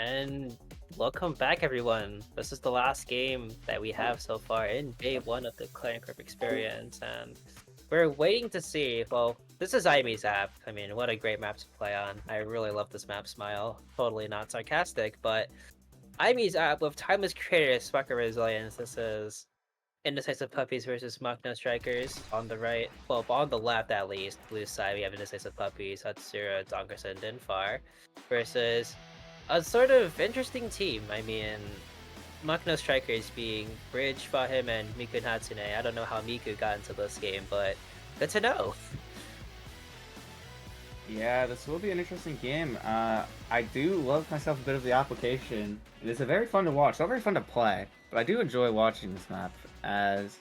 And welcome back, everyone. This is the last game that we have so far in day 1 of the Clarion Corp experience, and we're waiting to see. Well, this is Imi's app. I mean, what a great map to play on. I really love this map, Smile. Totally not sarcastic, but Imi's app with Timeless Creator, Spark of Resilience. This is Indecisive Puppies versus Machina Strikers on the right. Well, on the left at least. Blue side, we have Indecisive Puppies, Hatsura, Donkerson, Dinfar versus a sort of interesting team. I mean, Machina Strikers being Bridge, Fahim, and Miku and Hatsune. I don't know how Miku got into this game, but good to know. Yeah, this will be an interesting game. I do love myself a bit of the application. It is very fun to watch, not very fun to play, but I do enjoy watching this map as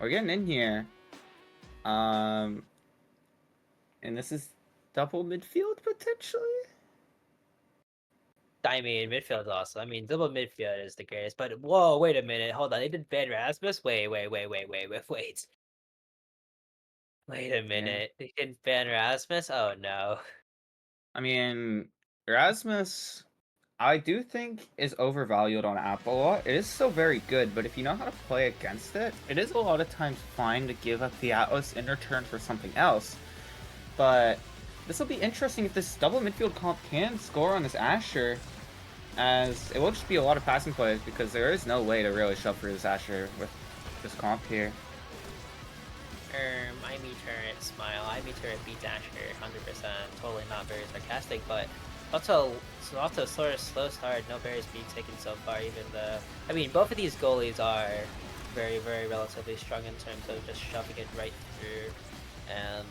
we're getting in here. And this is double midfield potentially? I mean, midfield also. I mean, double midfield is the greatest. But whoa, wait a minute, hold on. They did ban Rasmus. Wait. Wait a minute. They didn't ban Rasmus. Oh no. I mean, Erasmus, I do think is overvalued on app a lot. It is still very good, but if you know how to play against it, it is a lot of times fine to give up the ETOS in return for something else. But this will be interesting if this double midfield comp can score on this Asher, as it will just be a lot of passing plays because there is no way to really shove through this Asher with this comp here. Imi turret, Smile. Imi turret beats Asher, 100%. Totally not very sarcastic, but also sort of slow start. No berries being taken so far. Even the, I mean, both of these goalies are very, very relatively strong in terms of just shoving it right through. And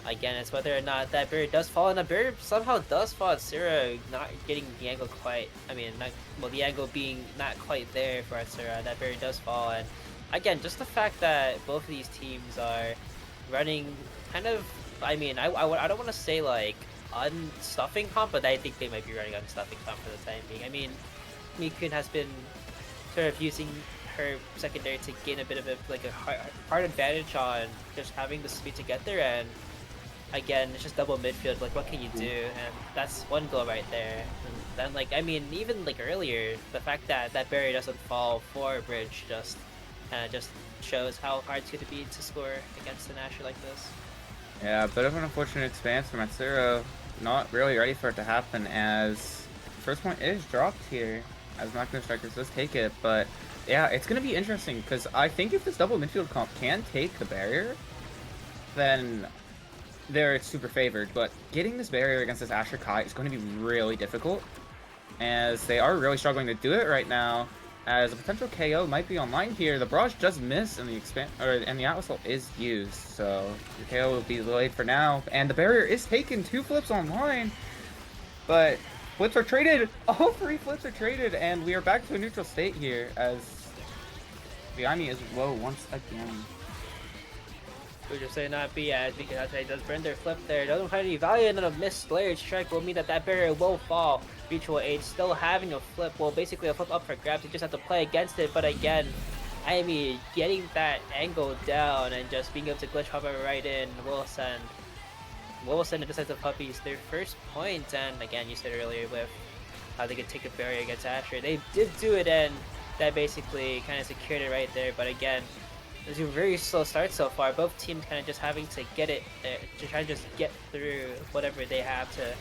again, it's whether or not that berry does fall, and the berry somehow does fall. Atsura not getting the angle quite. I mean, the angle being not quite there for Atsura. That berry does fall, and again, just the fact that both of these teams are running kind of, I mean, I don't want to say like unstuffing comp, but I think they might be running unstuffing comp for the time being. I mean, Mikun has been sort of using her secondary to gain a bit of a hard advantage on just having the speed to get there, and again, it's just double midfield. Like, what can you do? And that's one goal right there. And then, like, I mean, even like earlier, the fact that that barrier doesn't fall for Bridge just shows how hard it's going to be to score against an Asher like this. Yeah, a bit of an unfortunate expanse from Atsuro. Not really ready for it to happen, as first point is dropped here, as Machina Strikers does take it. But yeah, it's going to be interesting, because I think if this double midfield comp can take the barrier, then there it's super favored. But getting this barrier against this Asher Kai is going to be really difficult, as they are really struggling to do it right now, as a potential KO might be online here. The barrage does miss, and the Atlas Ult is used, so the KO will be delayed for now. And the barrier is taken, 2 flips online, but flips are traded. All 3 flips are traded, and we are back to a neutral state here, as the Imi is low once again. Would you say not be as because it does burn their flip there. Doesn't find any value, and then a missed layered strike will mean that that barrier will fall. Mutual aid still having a flip, well, basically a flip up for grabs. You just have to play against it, but again, I mean, getting that angle down and just being able to glitch hover right in will send Indecisive Puppies their first point. And again, you said earlier with how they could take a barrier against Asher, they did do it, and that basically kind of secured it right there. But again, there's a very slow start so far. Both teams kind of just having to get it to try to just get through whatever they have to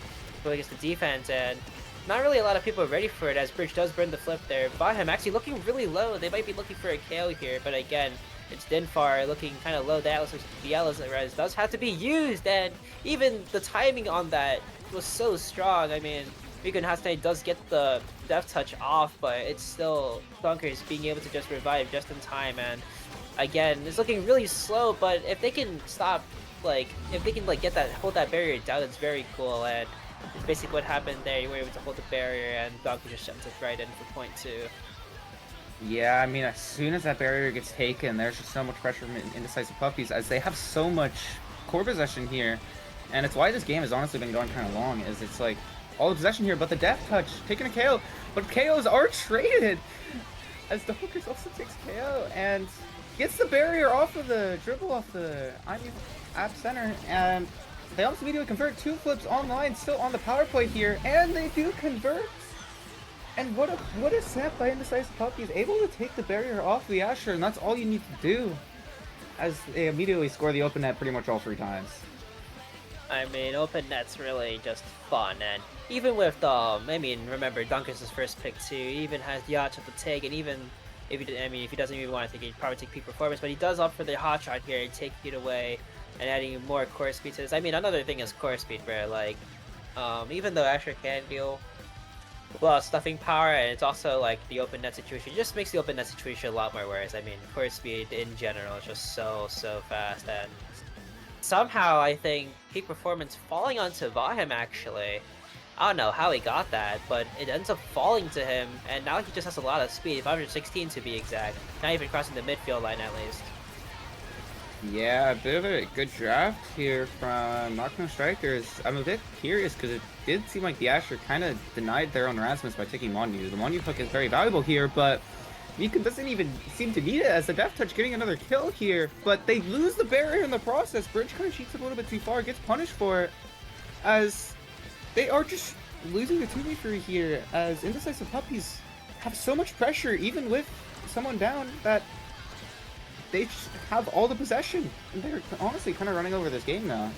go against the defense, and not really a lot of people are ready for it, as Bridge does burn the flip there. Baham actually looking really low. They might be looking for a KO here, but again, it's Dinfar looking kind of low. The Atlas Res does have to be used, and even the timing on that was so strong. I mean, Miku and Hatsune does get the death touch off, but it's still Dunkers being able to just revive just in time. And again, it's looking really slow, but if they can stop, like, if they can like hold that barrier down, it's very cool. And it's basically what happened there. You were able to hold the barrier, and Donkey just shoved it right in for point 2. Yeah, I mean, as soon as that barrier gets taken, there's just so much pressure from Indecisive Puppies, as they have so much core possession here. And it's why this game has honestly been going kind of long, is it's like all the possession here, but the death touch, taking a KO, but KOs are traded, as Donkers also takes KO, and gets the barrier off of the dribble off the app center, and they also immediately convert. 2 flips online, still on the power play here, and they do convert. And what a snap by Indecisive Puppy, is able to take the barrier off the Asher, and that's all you need to do. As they immediately score the open net pretty much all 3 times. I mean, open net's really just fun, and even with I mean, remember Dunker's his first pick too. He even has the option to take, and even if he doesn't even want to take, he'd probably take peak performance, but he does opt for the hot shot here and take it away, and adding more core speed to this. I mean, another thing is core speed, bro. Like, even though Asher can deal well stuffing power, and it's also like the open net situation, it just makes the open net situation a lot more worse. I mean, core speed in general is just so fast, and somehow I think peak performance falling onto Vahem actually. I don't know how he got that, but it ends up falling to him, and now he just has a lot of speed, 516 to be exact, not even crossing the midfield line at least. Yeah, a bit of a good draft here from Nocturne Strikers. I'm a bit curious because it did seem like the Asher kind of denied their own Rasmus by taking Monyu. The Monyu hook is very valuable here, but Miku doesn't even seem to need it as the Death Touch getting another kill here. But they lose the barrier in the process. Bridge kind of cheats a little bit too far, gets punished for it, as they are just losing the 2v3 here, as Indecisive Puppies have so much pressure, even with someone down, that they just have all the possession, and they're honestly kind of running over this game now.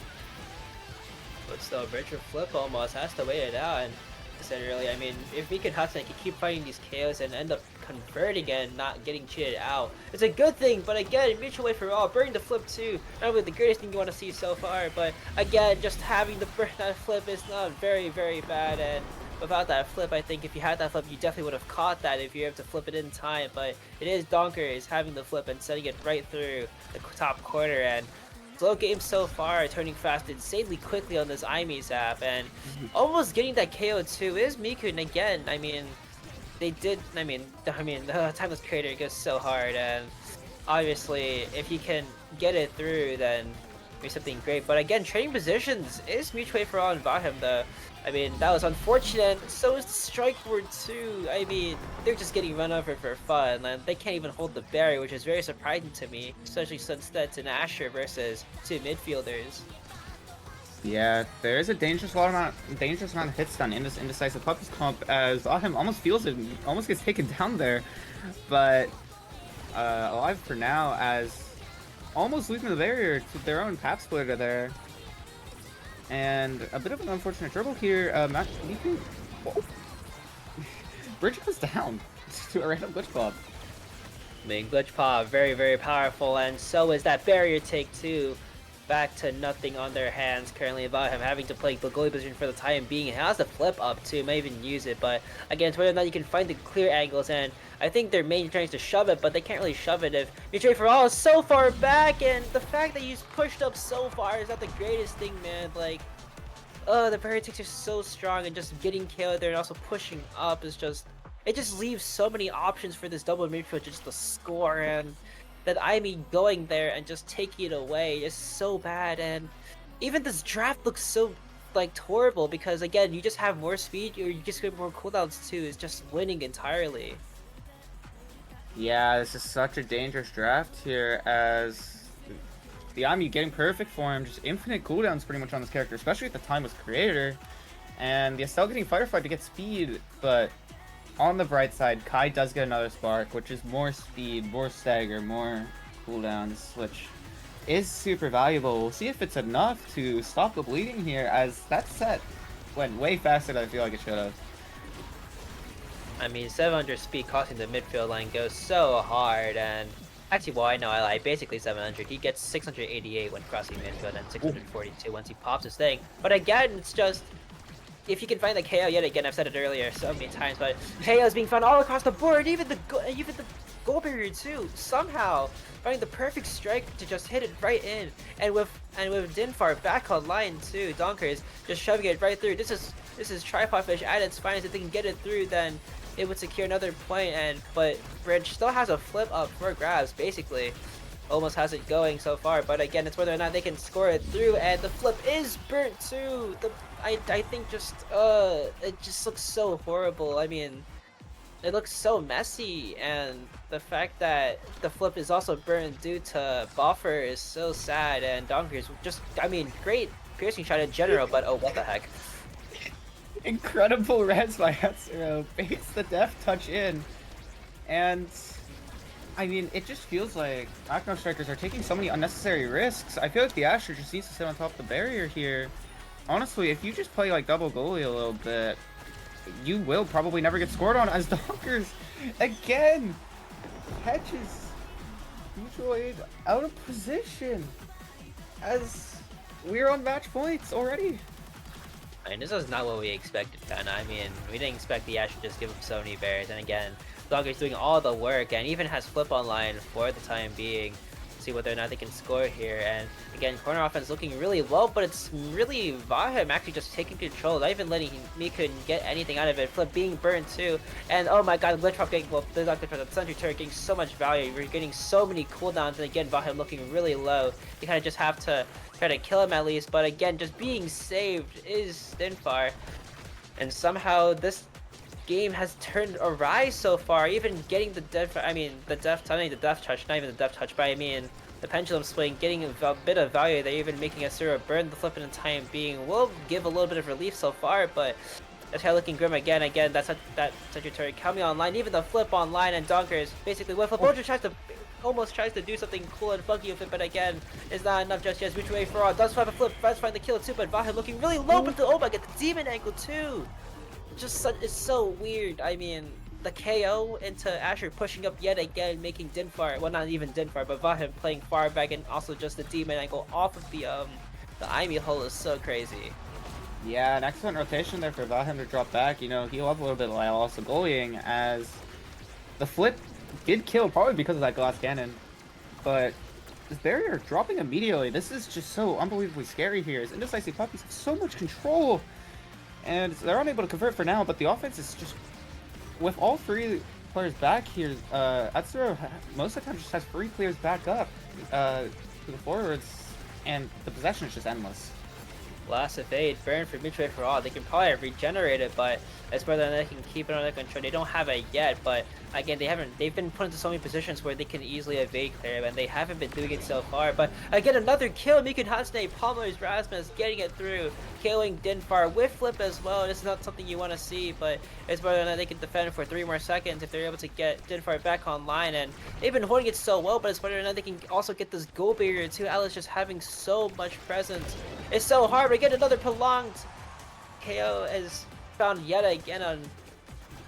But still, Bridge or Flip almost has to wait it out, and like I said earlier, I mean, if Mika and Hudson can keep fighting these KOs and end up converting and not getting cheated out, it's a good thing. But again, mutual way for all, burning the flip too, not really the greatest thing you want to see so far, but again, just having the burn that flip is not very bad, and without that flip, I think if you had that flip, you definitely would have caught that if you were able to flip it in time. But it is Donkers having the flip and setting it right through the top corner, and slow game so far, turning fast insanely quickly on this Aimes app, and almost getting that KO too is Miku. And again, I mean, they did. I mean, the Timeless Creator goes so hard, and obviously, if you can get it through, then be something great. But again, trading positions is mutual for all and Vahem though. I mean, that was unfortunate. So is the Strike Ward too. I mean, they're just getting run over for fun, and they can't even hold the barrier, which is very surprising to me, especially since that's an Asher versus 2 midfielders. Yeah, there is a dangerous amount of hits done in this Indecisive Puppies comp, as Vahem almost feels it, almost gets taken down there, but alive for now, as almost losing the barrier to their own Pap Splitter there. And a bit of an unfortunate dribble here. Miku, Bridge goes down to a random glitch pop. I mean, glitch pop, very powerful, and so is that barrier take too. Back to nothing on their hands currently about him having to play the goalie position for the time being. He has the flip up too, might even use it, but again, it's whether or not you can find the clear angles, and I think their main trying to shove it, but they can't really shove it if Mutual for All is so far back, and the fact that he's pushed up so far is not the greatest thing, man. Like, the barrier takes are so strong, and just getting killed there and also pushing up is just, it just leaves so many options for this double midfield just to score, and that going there and just taking it away is so bad. And even this draft looks so like horrible because again, you just have more speed or you just get more cooldowns too. It's just winning entirely. Yeah, this is such a dangerous draft here, as the Ami getting perfect form, just infinite cooldowns pretty much on this character, especially at the Timeless Creator, and the Estelle getting Fighter Fight to get speed, but on the bright side, Kai does get another spark, which is more speed, more stagger, more cooldowns, which is super valuable. We'll see if it's enough to stop the bleeding here, as that set went way faster than I feel like it should have. I mean, 700 speed crossing the midfield line goes so hard, and actually, well, I know I lied. Basically 700. He gets 688 when crossing midfield and 642 once he pops his thing. But again, it's just, if you can find the KO, yet again, I've said it earlier so many times, but KO is being found all across the board, even the goal barrier too. Somehow finding the perfect strike to just hit it right in, and with Dinfar back online too, Donkers just shoving it right through. This is Tripod Fish at its finest. If they can get it through, then it would secure another point. But Bridge still has a flip up for grabs, basically. Almost has it going so far, but again, it's whether or not they can score it through, and the flip is burnt too. I think just it just looks so horrible. I mean, it looks so messy, and the fact that the flip is also burned due to buffer is so sad. And Donkers just, I mean, great piercing shot in general, but oh, what the heck. Incredible res by Hatsuro. Baits the death touch in. And I mean, it just feels like Machino Strikers are taking so many unnecessary risks. I feel like the Asher just needs to sit on top of the barrier here. Honestly, if you just play like double goalie a little bit, you will probably never get scored on, as Donkers again catches Mutual Aid out of position as we're on match points already. And this is not what we expected, kinda. I mean, we didn't expect the Ash to just give him so many bears, and again, Dogger's doing all the work and even has flip online for the time being. See whether or not they can score here. And again, corner offense looking really low, but it's really Vahim actually just taking control, not even letting Miku get anything out of it. Flip being burned too, and oh my god, glitch prop getting, well, the sentry turret getting so much value. We're getting so many cooldowns, and again, Vahim looking really low. You kind of just have to try to kill him at least, but again, just being saved is Dinfar, and somehow this game has turned awry so far. Even getting the death touch, not even the death touch, but I mean the pendulum swing, getting a bit of value. They're even making Asura burn the flip in the time being will give a little bit of relief so far, but that's how looking grim again. That's that Sentry turret coming online, even the flip online, and Donkers basically with a Bojo almost tries to do something cool and funky with it, but again, it's not enough just yet. Mutual Aid for all does find a flip, tries to find the kill too, but Vahe looking really low, but oh my god, the demon angle too. It's so weird. I mean, the KO into Asher pushing up yet again, making Dinfar, well, not even Dinfar, but Vahim playing far back, and also just the demon angle off of the Imi hole is so crazy. Yeah, an excellent rotation there for Vahim to drop back. You know, heal up a little bit while also goalieing, as the flip did kill, probably because of that glass cannon. But this barrier dropping immediately, this is just so unbelievably scary here, as Indecisive Puppies have so much control. And they're unable to convert for now, but the offense is just, with all three players back here, Atsuro most of the time just has three players back up to the forwards, and the possession is just endless. Last evade, burn for Mutual Aid for all. They can probably regenerate it, but as far as they can keep it under control. They don't have it yet, but again, they've been put into so many positions where they can easily evade Clarion, and they haven't been doing it so far. But again, another kill. Miku Hatsune Palmer's Rasmus getting it through, killing Dinfar with flip as well. This is not something you want to see, but it's whether or not they can defend for 3 more seconds if they're able to get Dinfar back online. And they've been holding it so well, but it's whether or not they can also get this goal barrier too. Alice just having so much presence. It's so hard. We get another prolonged KO as found yet again on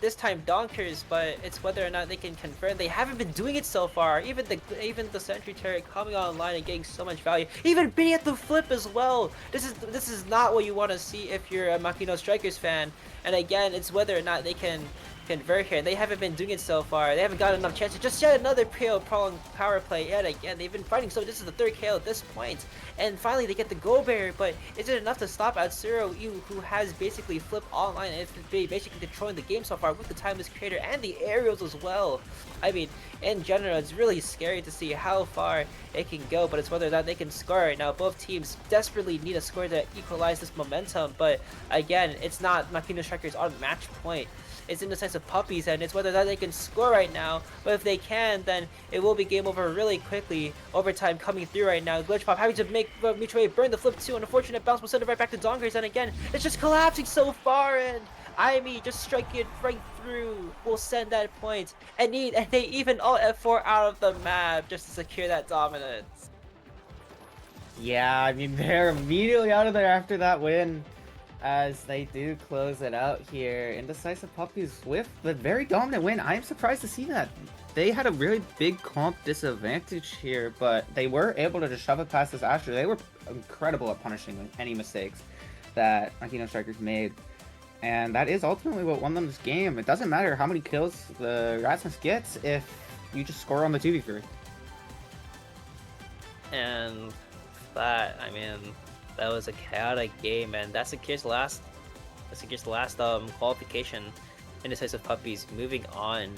this time Donkers, but it's whether or not they can confirm. They haven't been doing it so far. Even the sentry turret coming online and getting so much value, even being at the flip as well. This is not what you want to see if you're a Machino Strikers fan. And again, it's whether or not they can convert here. They haven't been doing it so far. They haven't gotten enough chances. Just yet another prolonged power play yet again. They've been fighting, so this is the 3rd KO at this point. And finally they get the goal barrier, but is it enough to stop Atsuro, who has basically flipped online and is basically controlling the game so far with the timeless creator and the aerials as well? I mean, in general, it's really scary to see how far it can go, but it's whether or not they can score right now. Both teams desperately need a score to equalize this momentum, but again, it's not Machino Strikers on match point. It's Indecisive Puppies, and it's whether or not they can score right now. But if they can, then it will be game over really quickly. Overtime coming through right now. Glitch Pop having to make Mutual Aid burn the flip too. An unfortunate bounce will send it right back to Donkers, and again, it's just collapsing so far, and Imi just striking it right through will send that point. And they even all F4 out of the map just to secure that dominance. Yeah, I mean, they're immediately out of there after that win, as they do close it out here. Indecisive Puppies with the very dominant win. I am surprised to see that. They had a really big comp disadvantage here, but they were able to just shove it past this Asher. They were incredible at punishing any mistakes that Machino Strikers made. And that is ultimately what won them this game. It doesn't matter how many kills the Rasmus gets if you just score on the 2v3. And that, I mean, that was a chaotic game, and that secures the last qualification. Indecisive Puppies moving on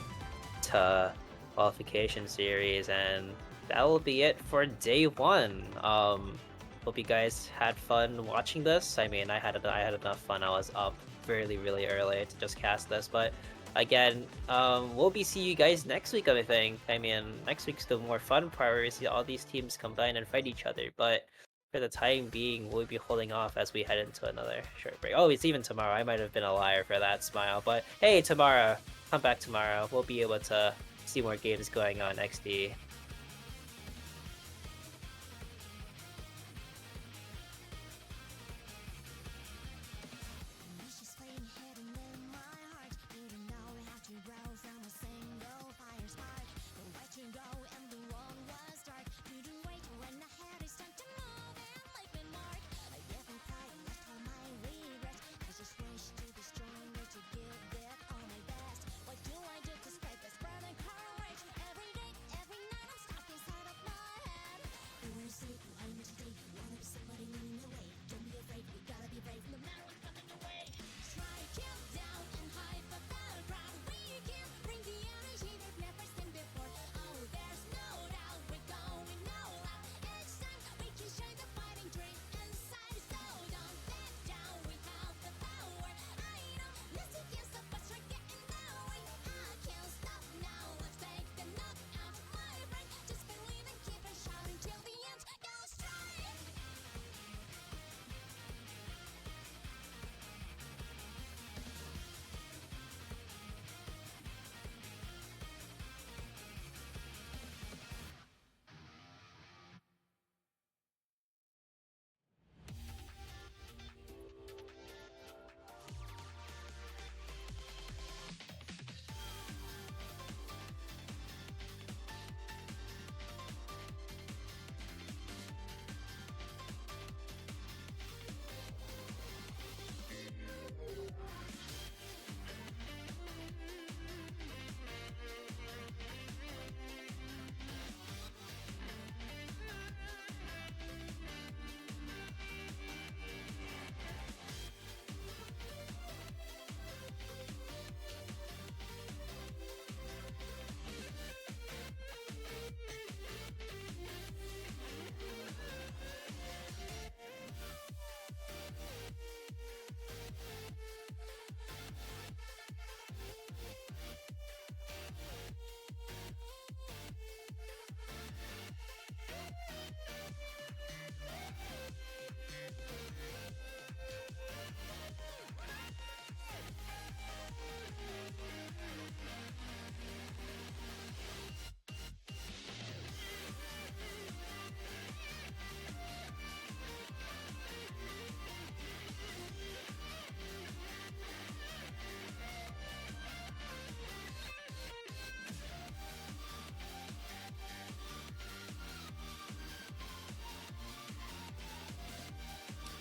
to qualification series, and that will be it for day 1. Hope you guys had fun watching this. I mean, I had enough fun. I was up really early to just cast this, but again, we'll be seeing you guys next week, I think. I mean, next week's the more fun part where we see all these teams combine and fight each other, but for the time being, we'll be holding off as we head into another short break. Oh, it's even tomorrow. I might have been a liar for that smile, but hey, tomorrow, come back tomorrow. We'll be able to see more games going on XD.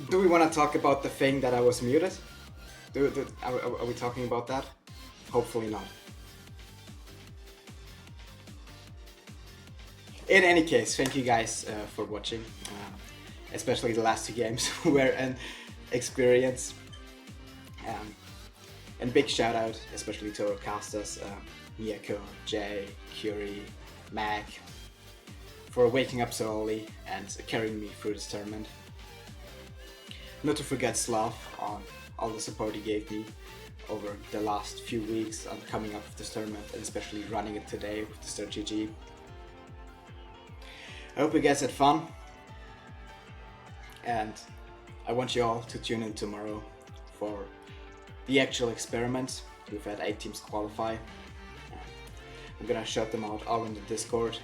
Do we want to talk about the thing that I was muted? Are we talking about that? Hopefully not. In any case, thank you guys for watching. Especially the last two games were an experience. And big shout out, especially to our casters, Miyako, Jay, Curie, Mac, for waking up so early and carrying me through this tournament. Not to forget Slav on all the support he gave me over the last few weeks on coming up with this tournament, and especially running it today with the Start GG. I hope you guys had fun, and I want you all to tune in tomorrow for the actual experiment. We've had 8 teams qualify. I'm gonna shout them out all in the Discord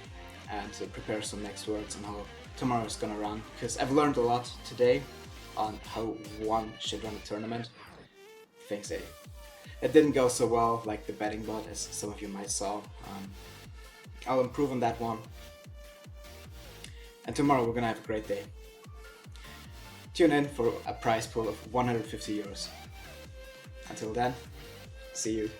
and prepare some next words on how tomorrow's gonna run, because I've learned a lot today on how one should run a tournament. Things it didn't go so well, like the betting bot, as some of you might saw. I'll improve on that one. And tomorrow we're gonna have a great day. Tune in for a prize pool of 150 euros. Until then, see you.